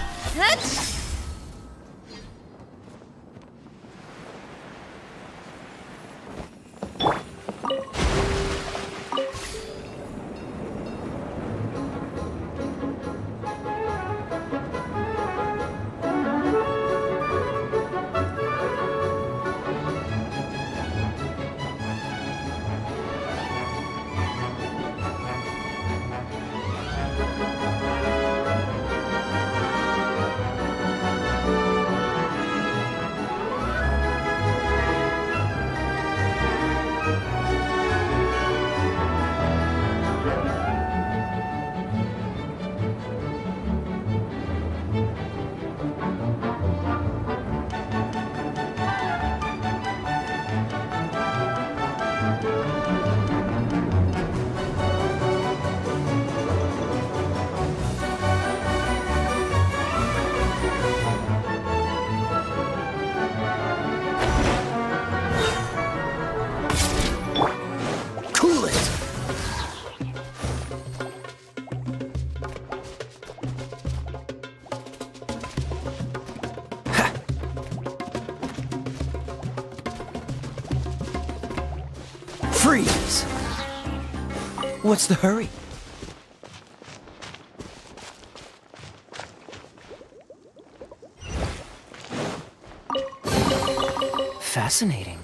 Freeze! What's the hurry? fascinating.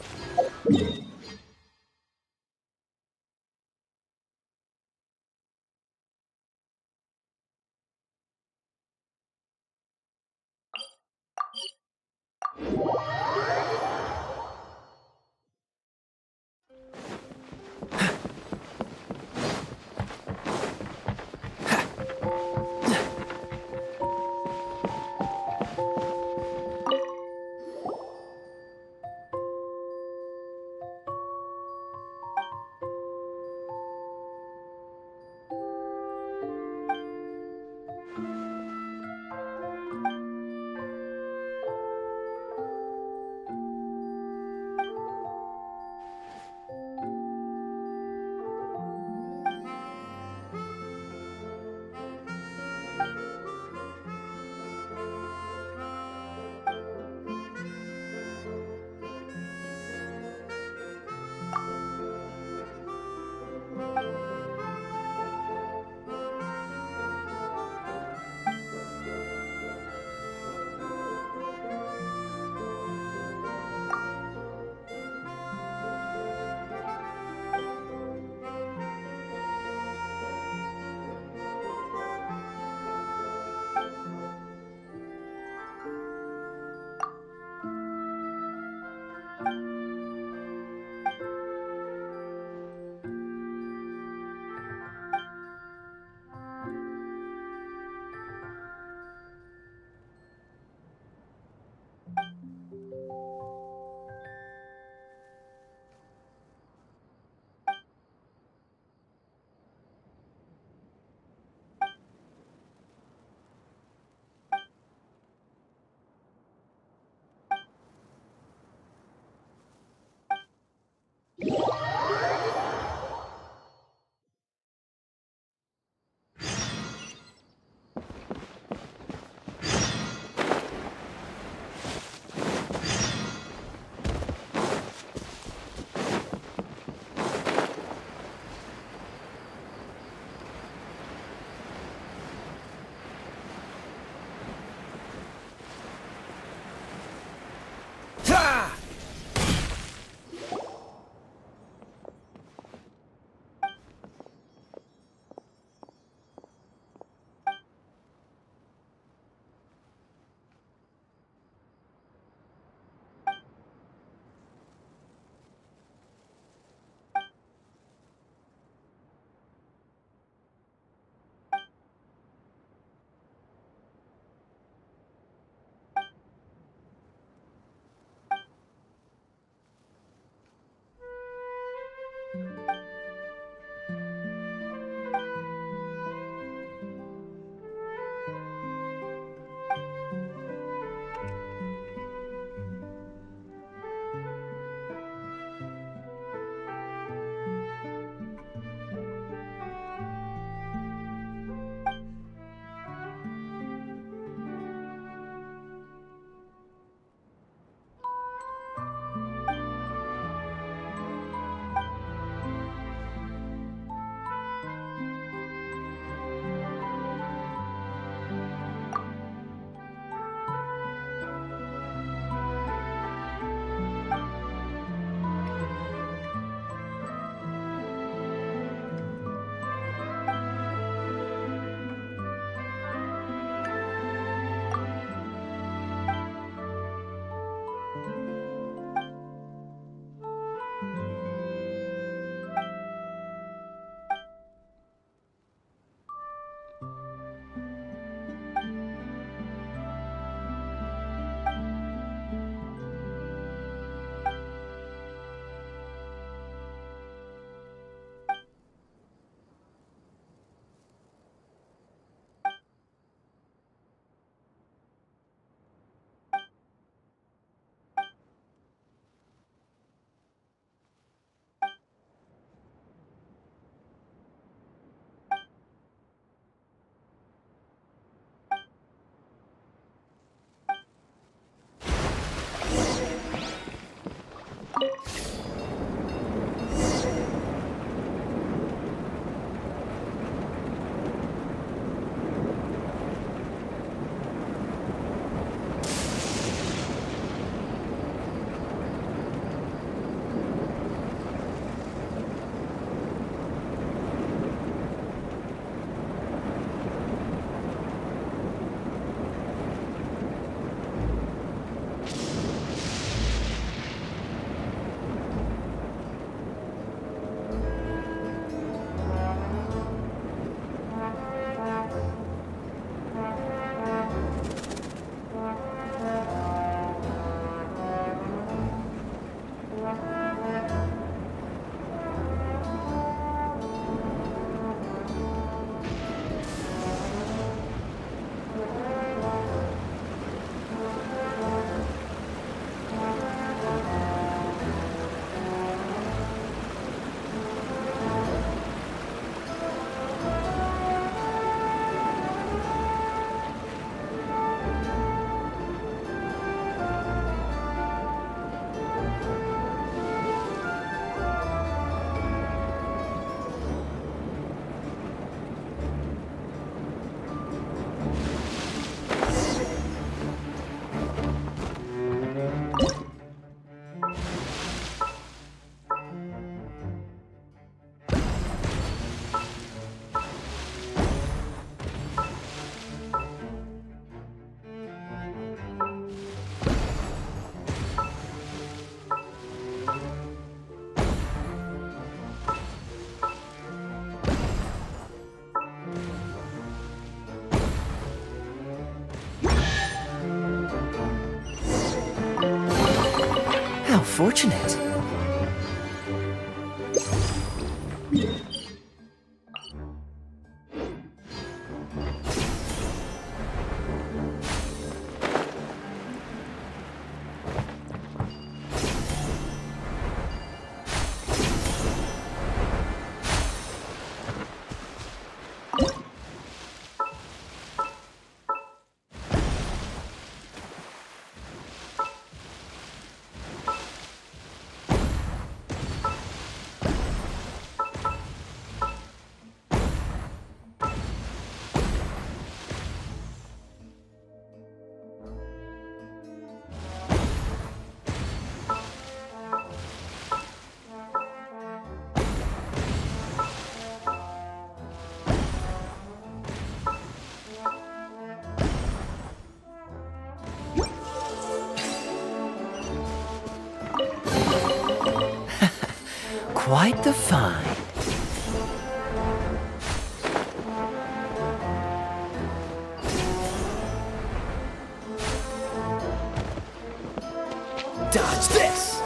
fortunate. Quite the find. Dodge this!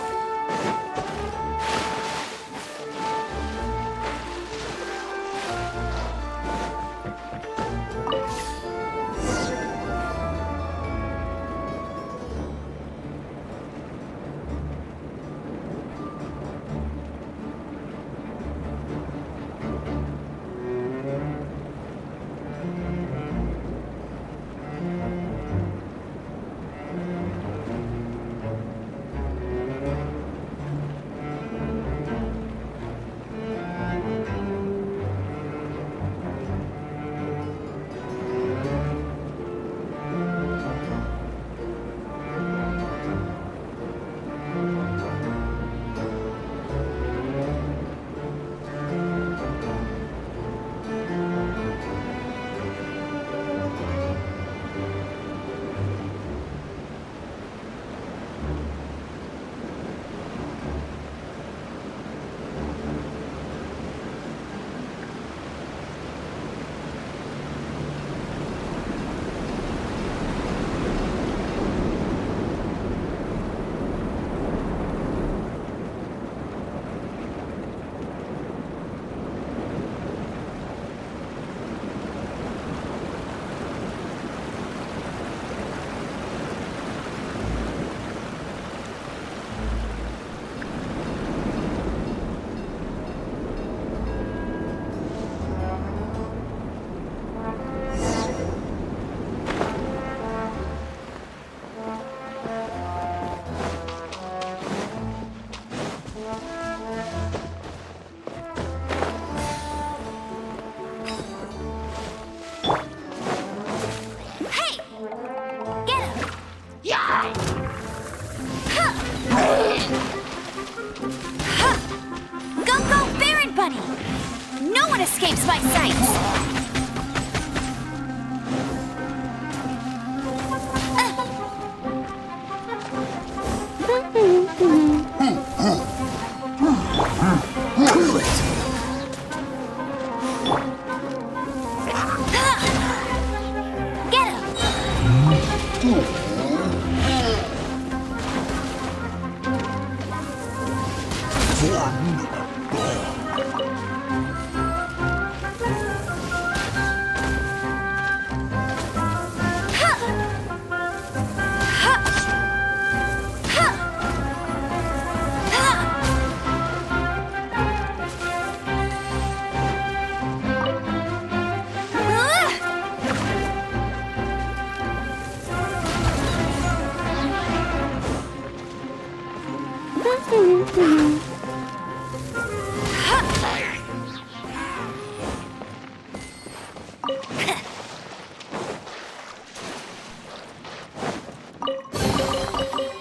escapes my sight!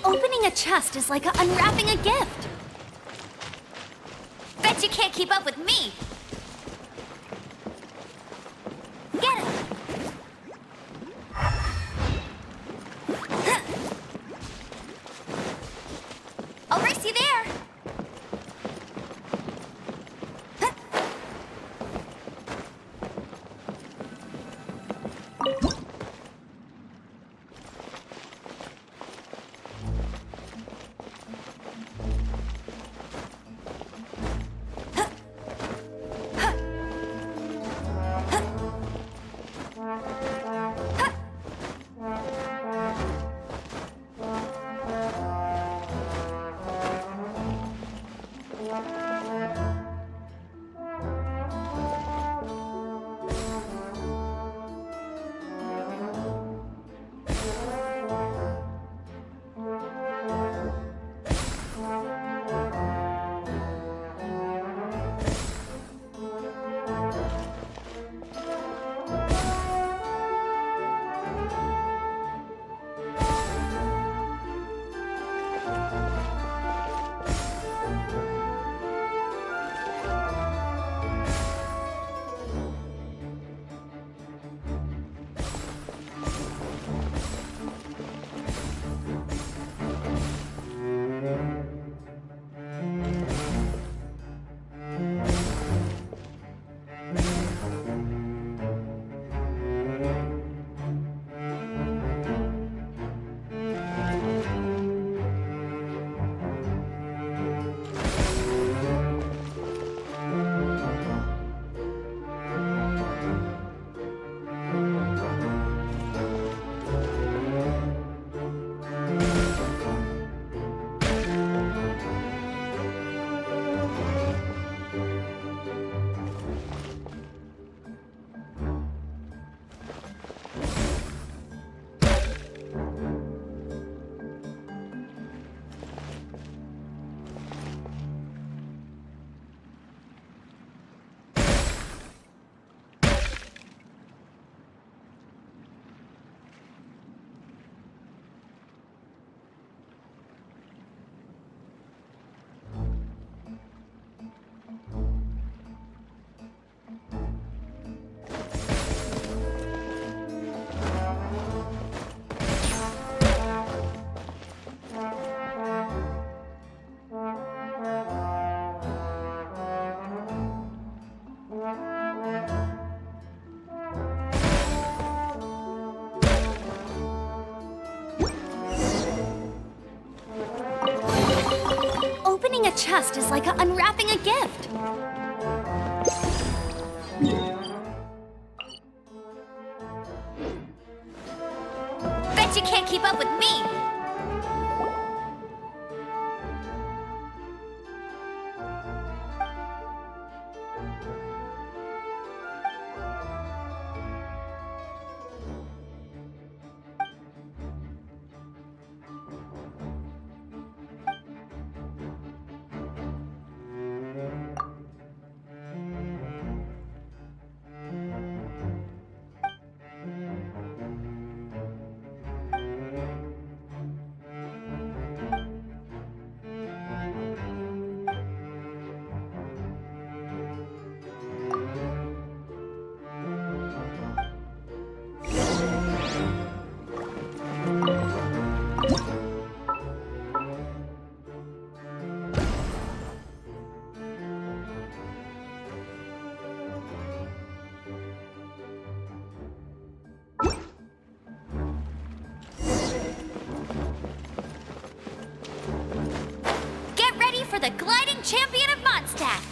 Opening a chest is like unwrapping a gift. Bet you can't keep up with me. Get it! I'll race you there. chest is like unwrapping a gift. Bet you can't keep up with me! For the gliding champion of Mondstadt!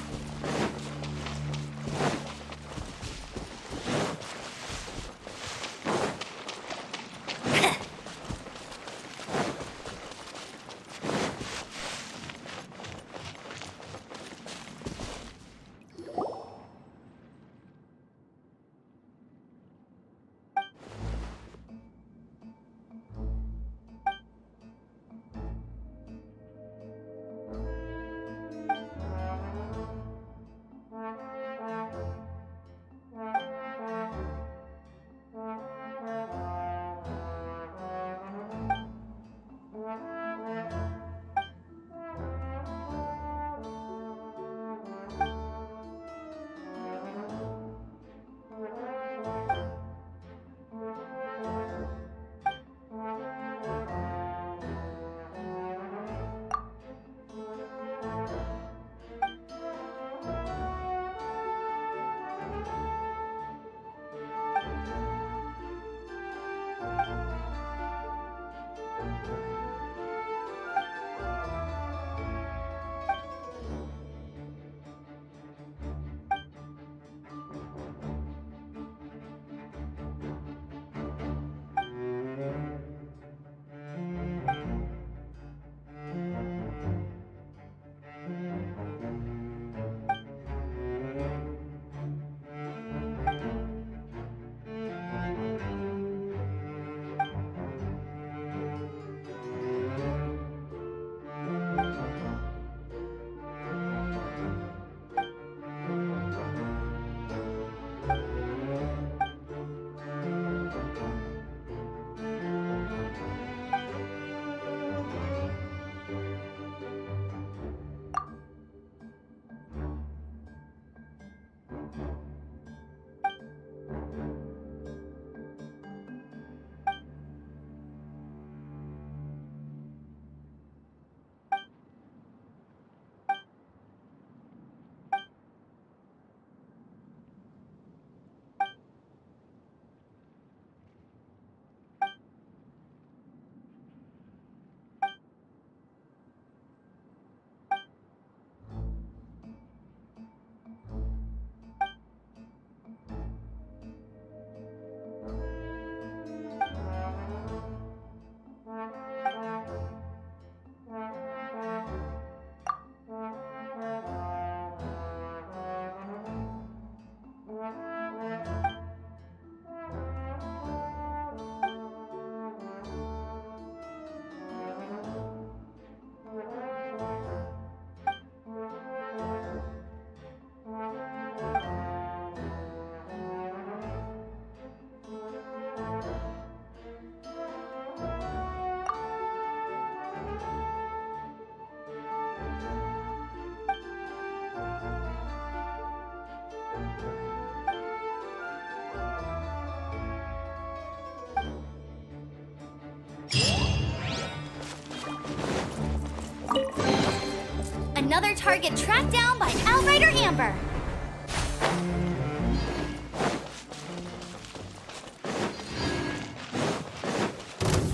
Another target tracked down by Outrider Amber.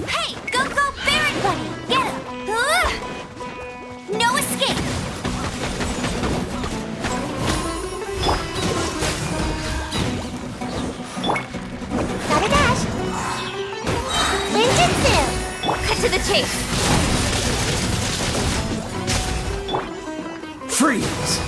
Hey, go Baron Bunny! Get him! No escape! hesitate! Freeze!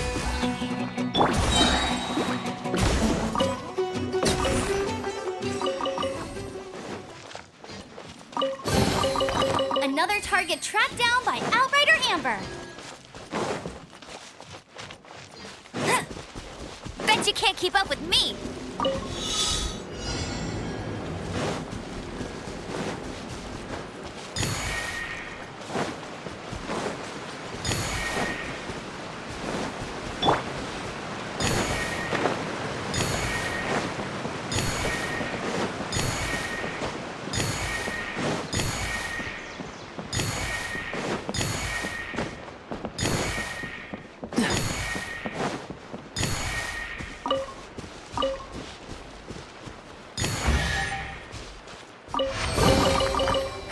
Another target tracked down by Outrider Amber. Bet you can't keep up with me.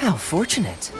How fortunate.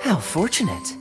How fortunate.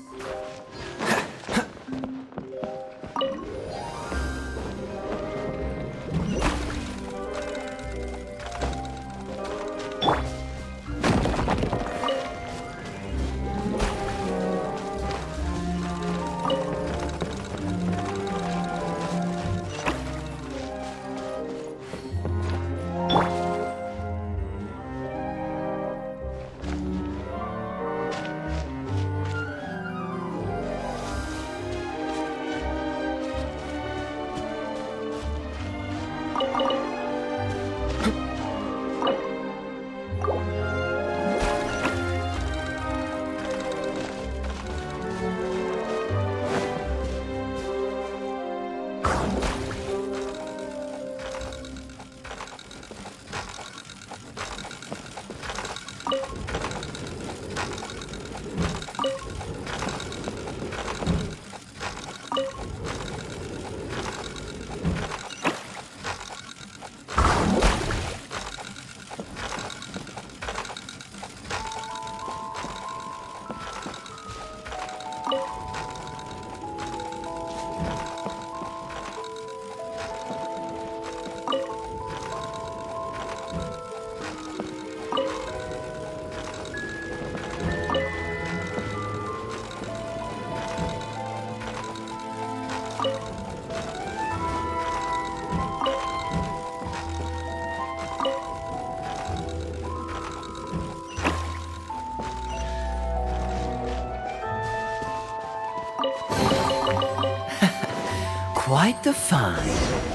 quite the find.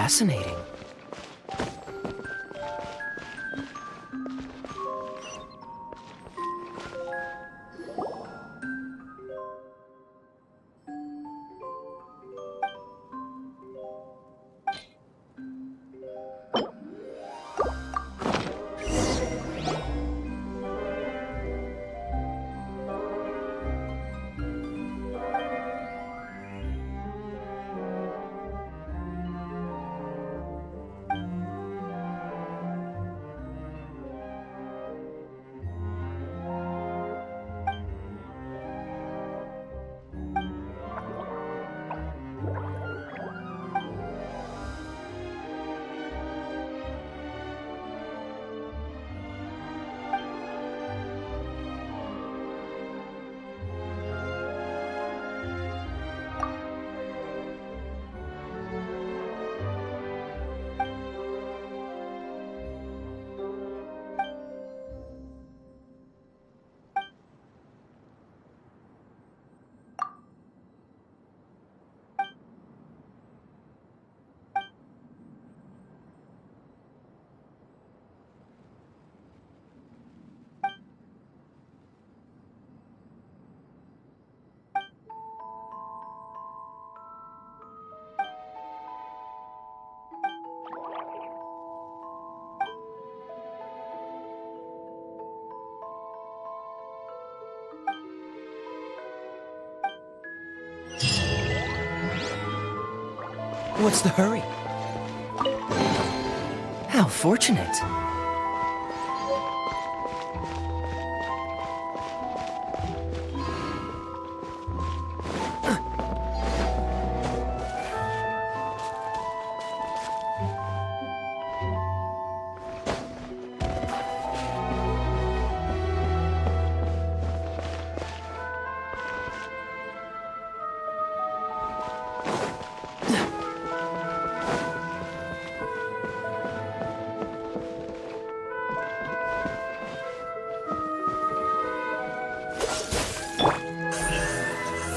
Fascinating. What's the hurry? How fortunate.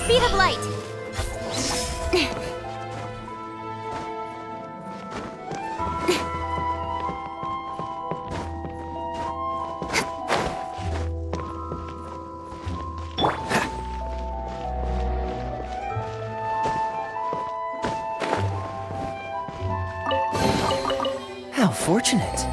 Speed of light! How fortunate.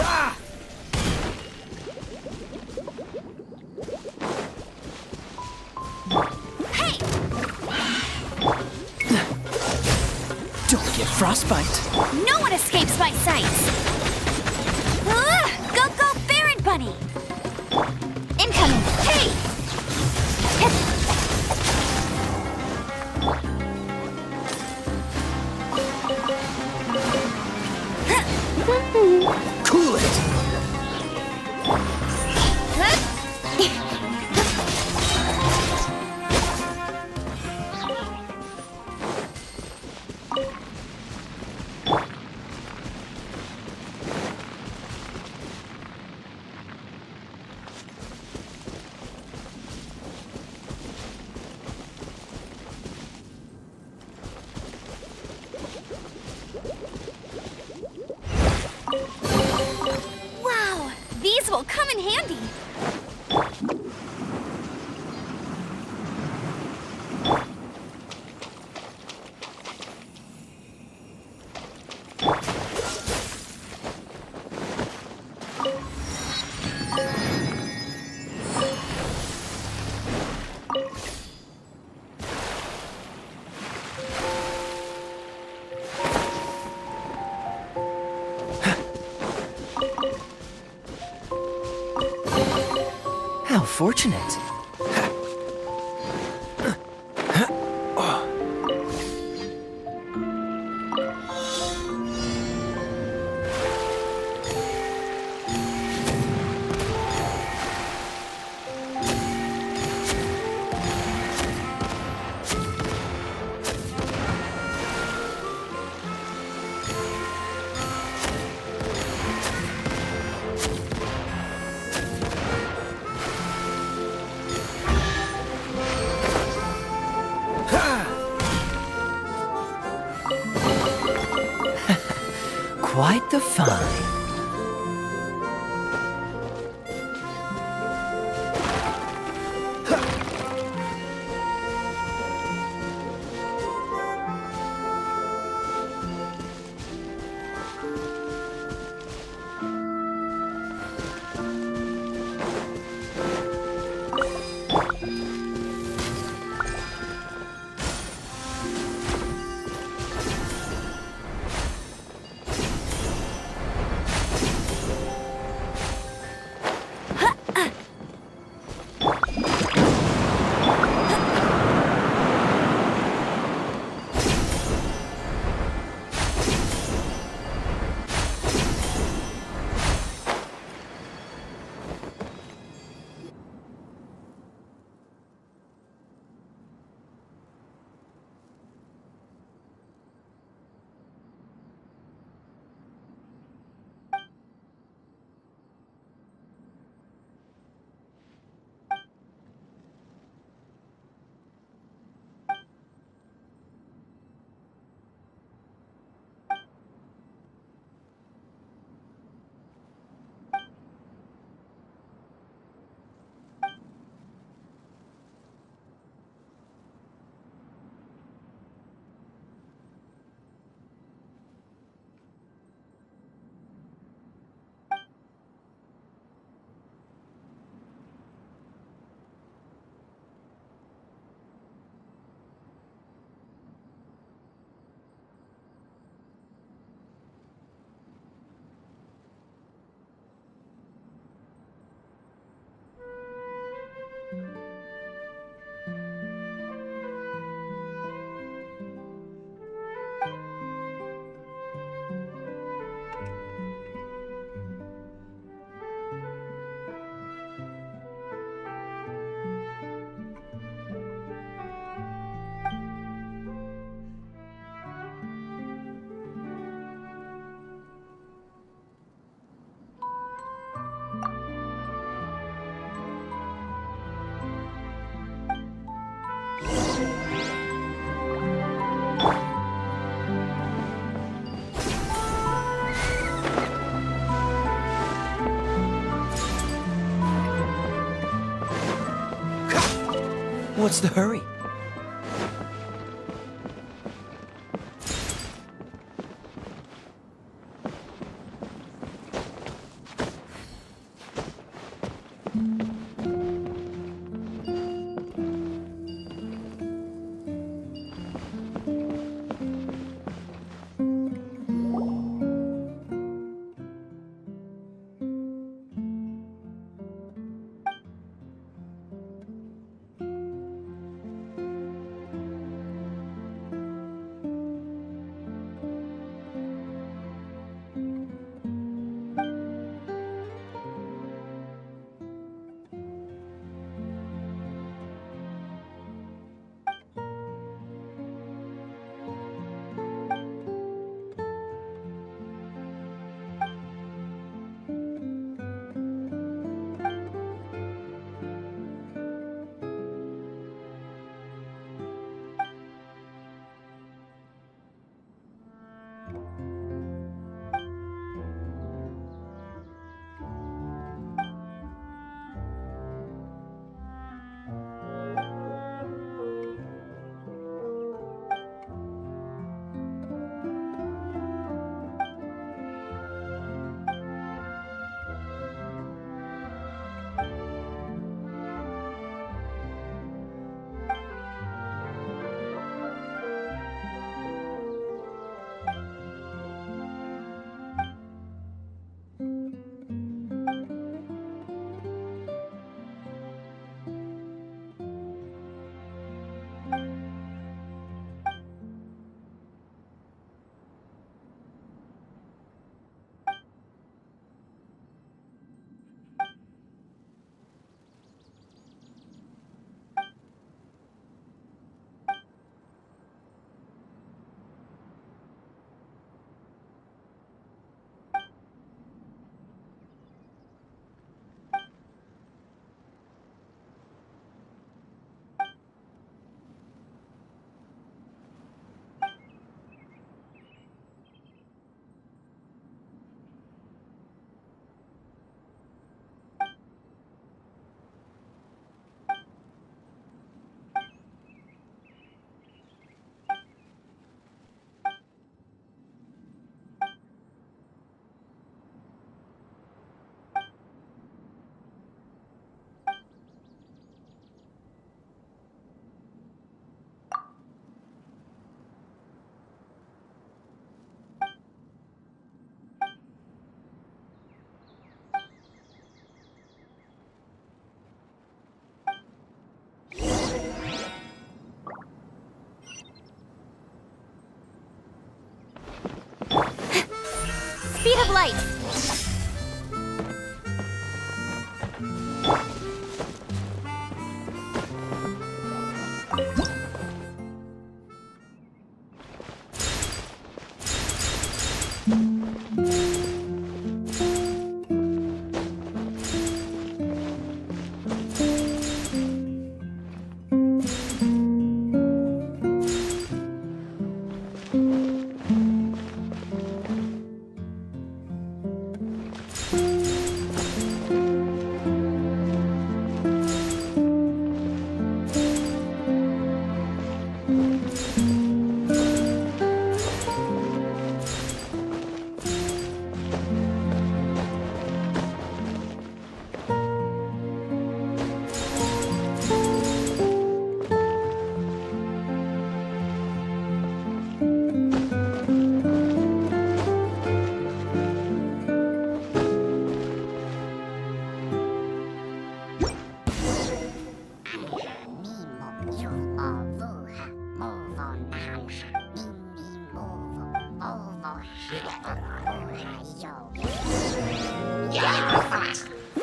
Ah! Hey! Don't get frostbite. No one escapes my sights! Go, go, Baron Bunny! Incoming! Hey! Cool it. Wow! These will come in handy! How fortunate. Quite the find. What's the hurry? Speed of light!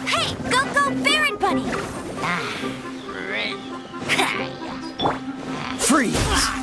Hey, go, Baron Bunny! Freeze!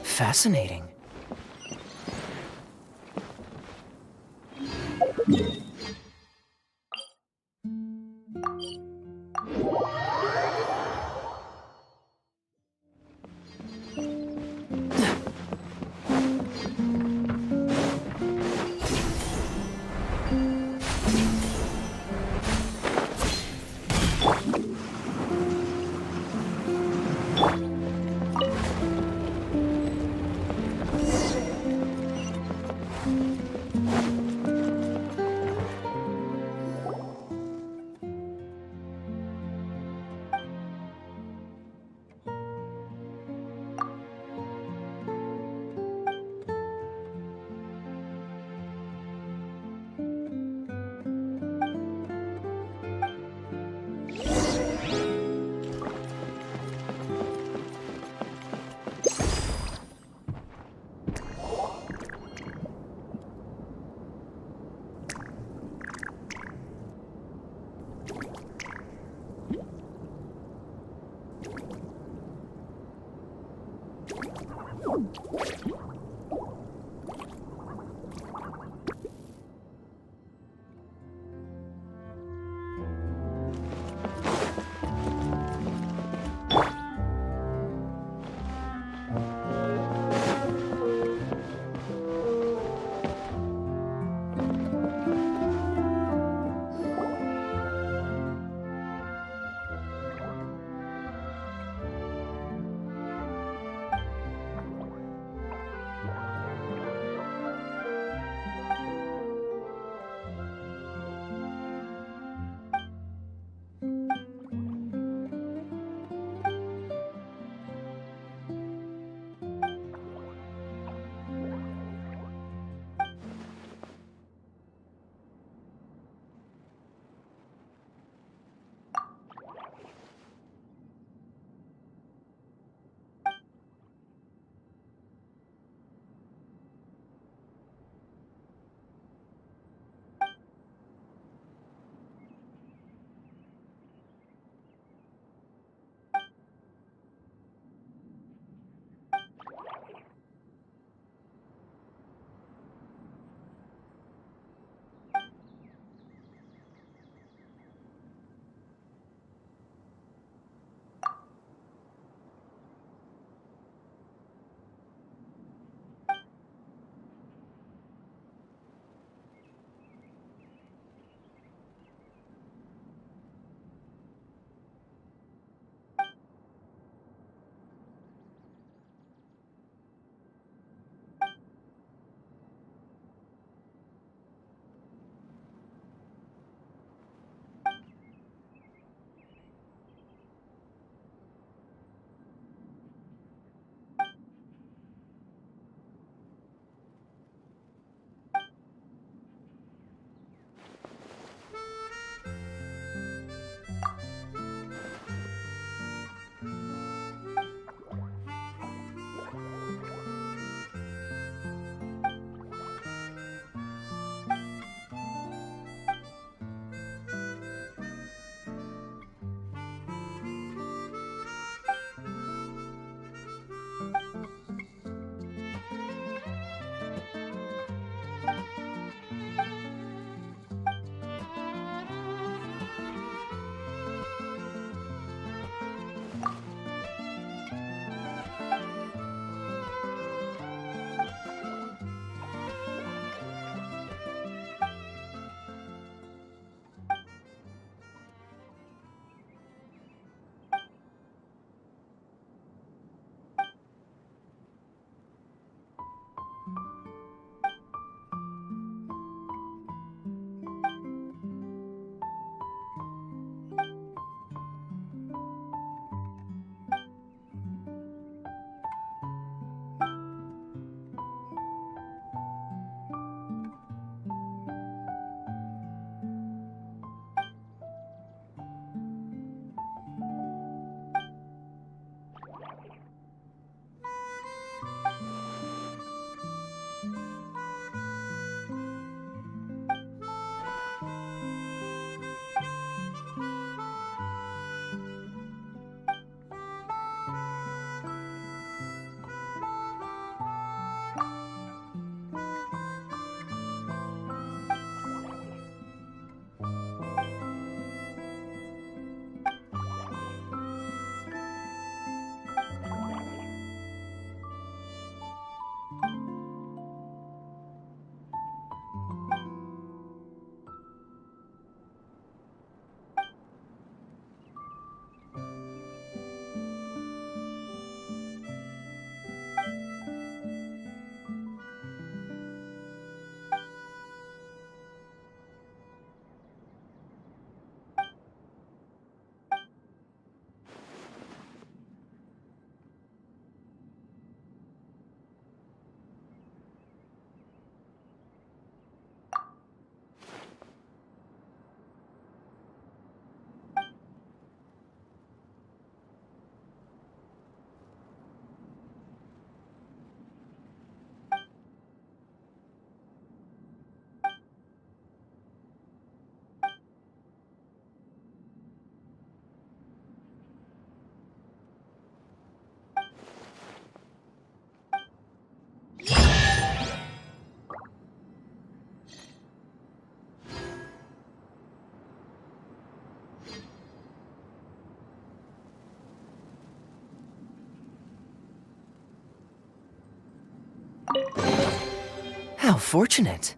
Fascinating. How fortunate.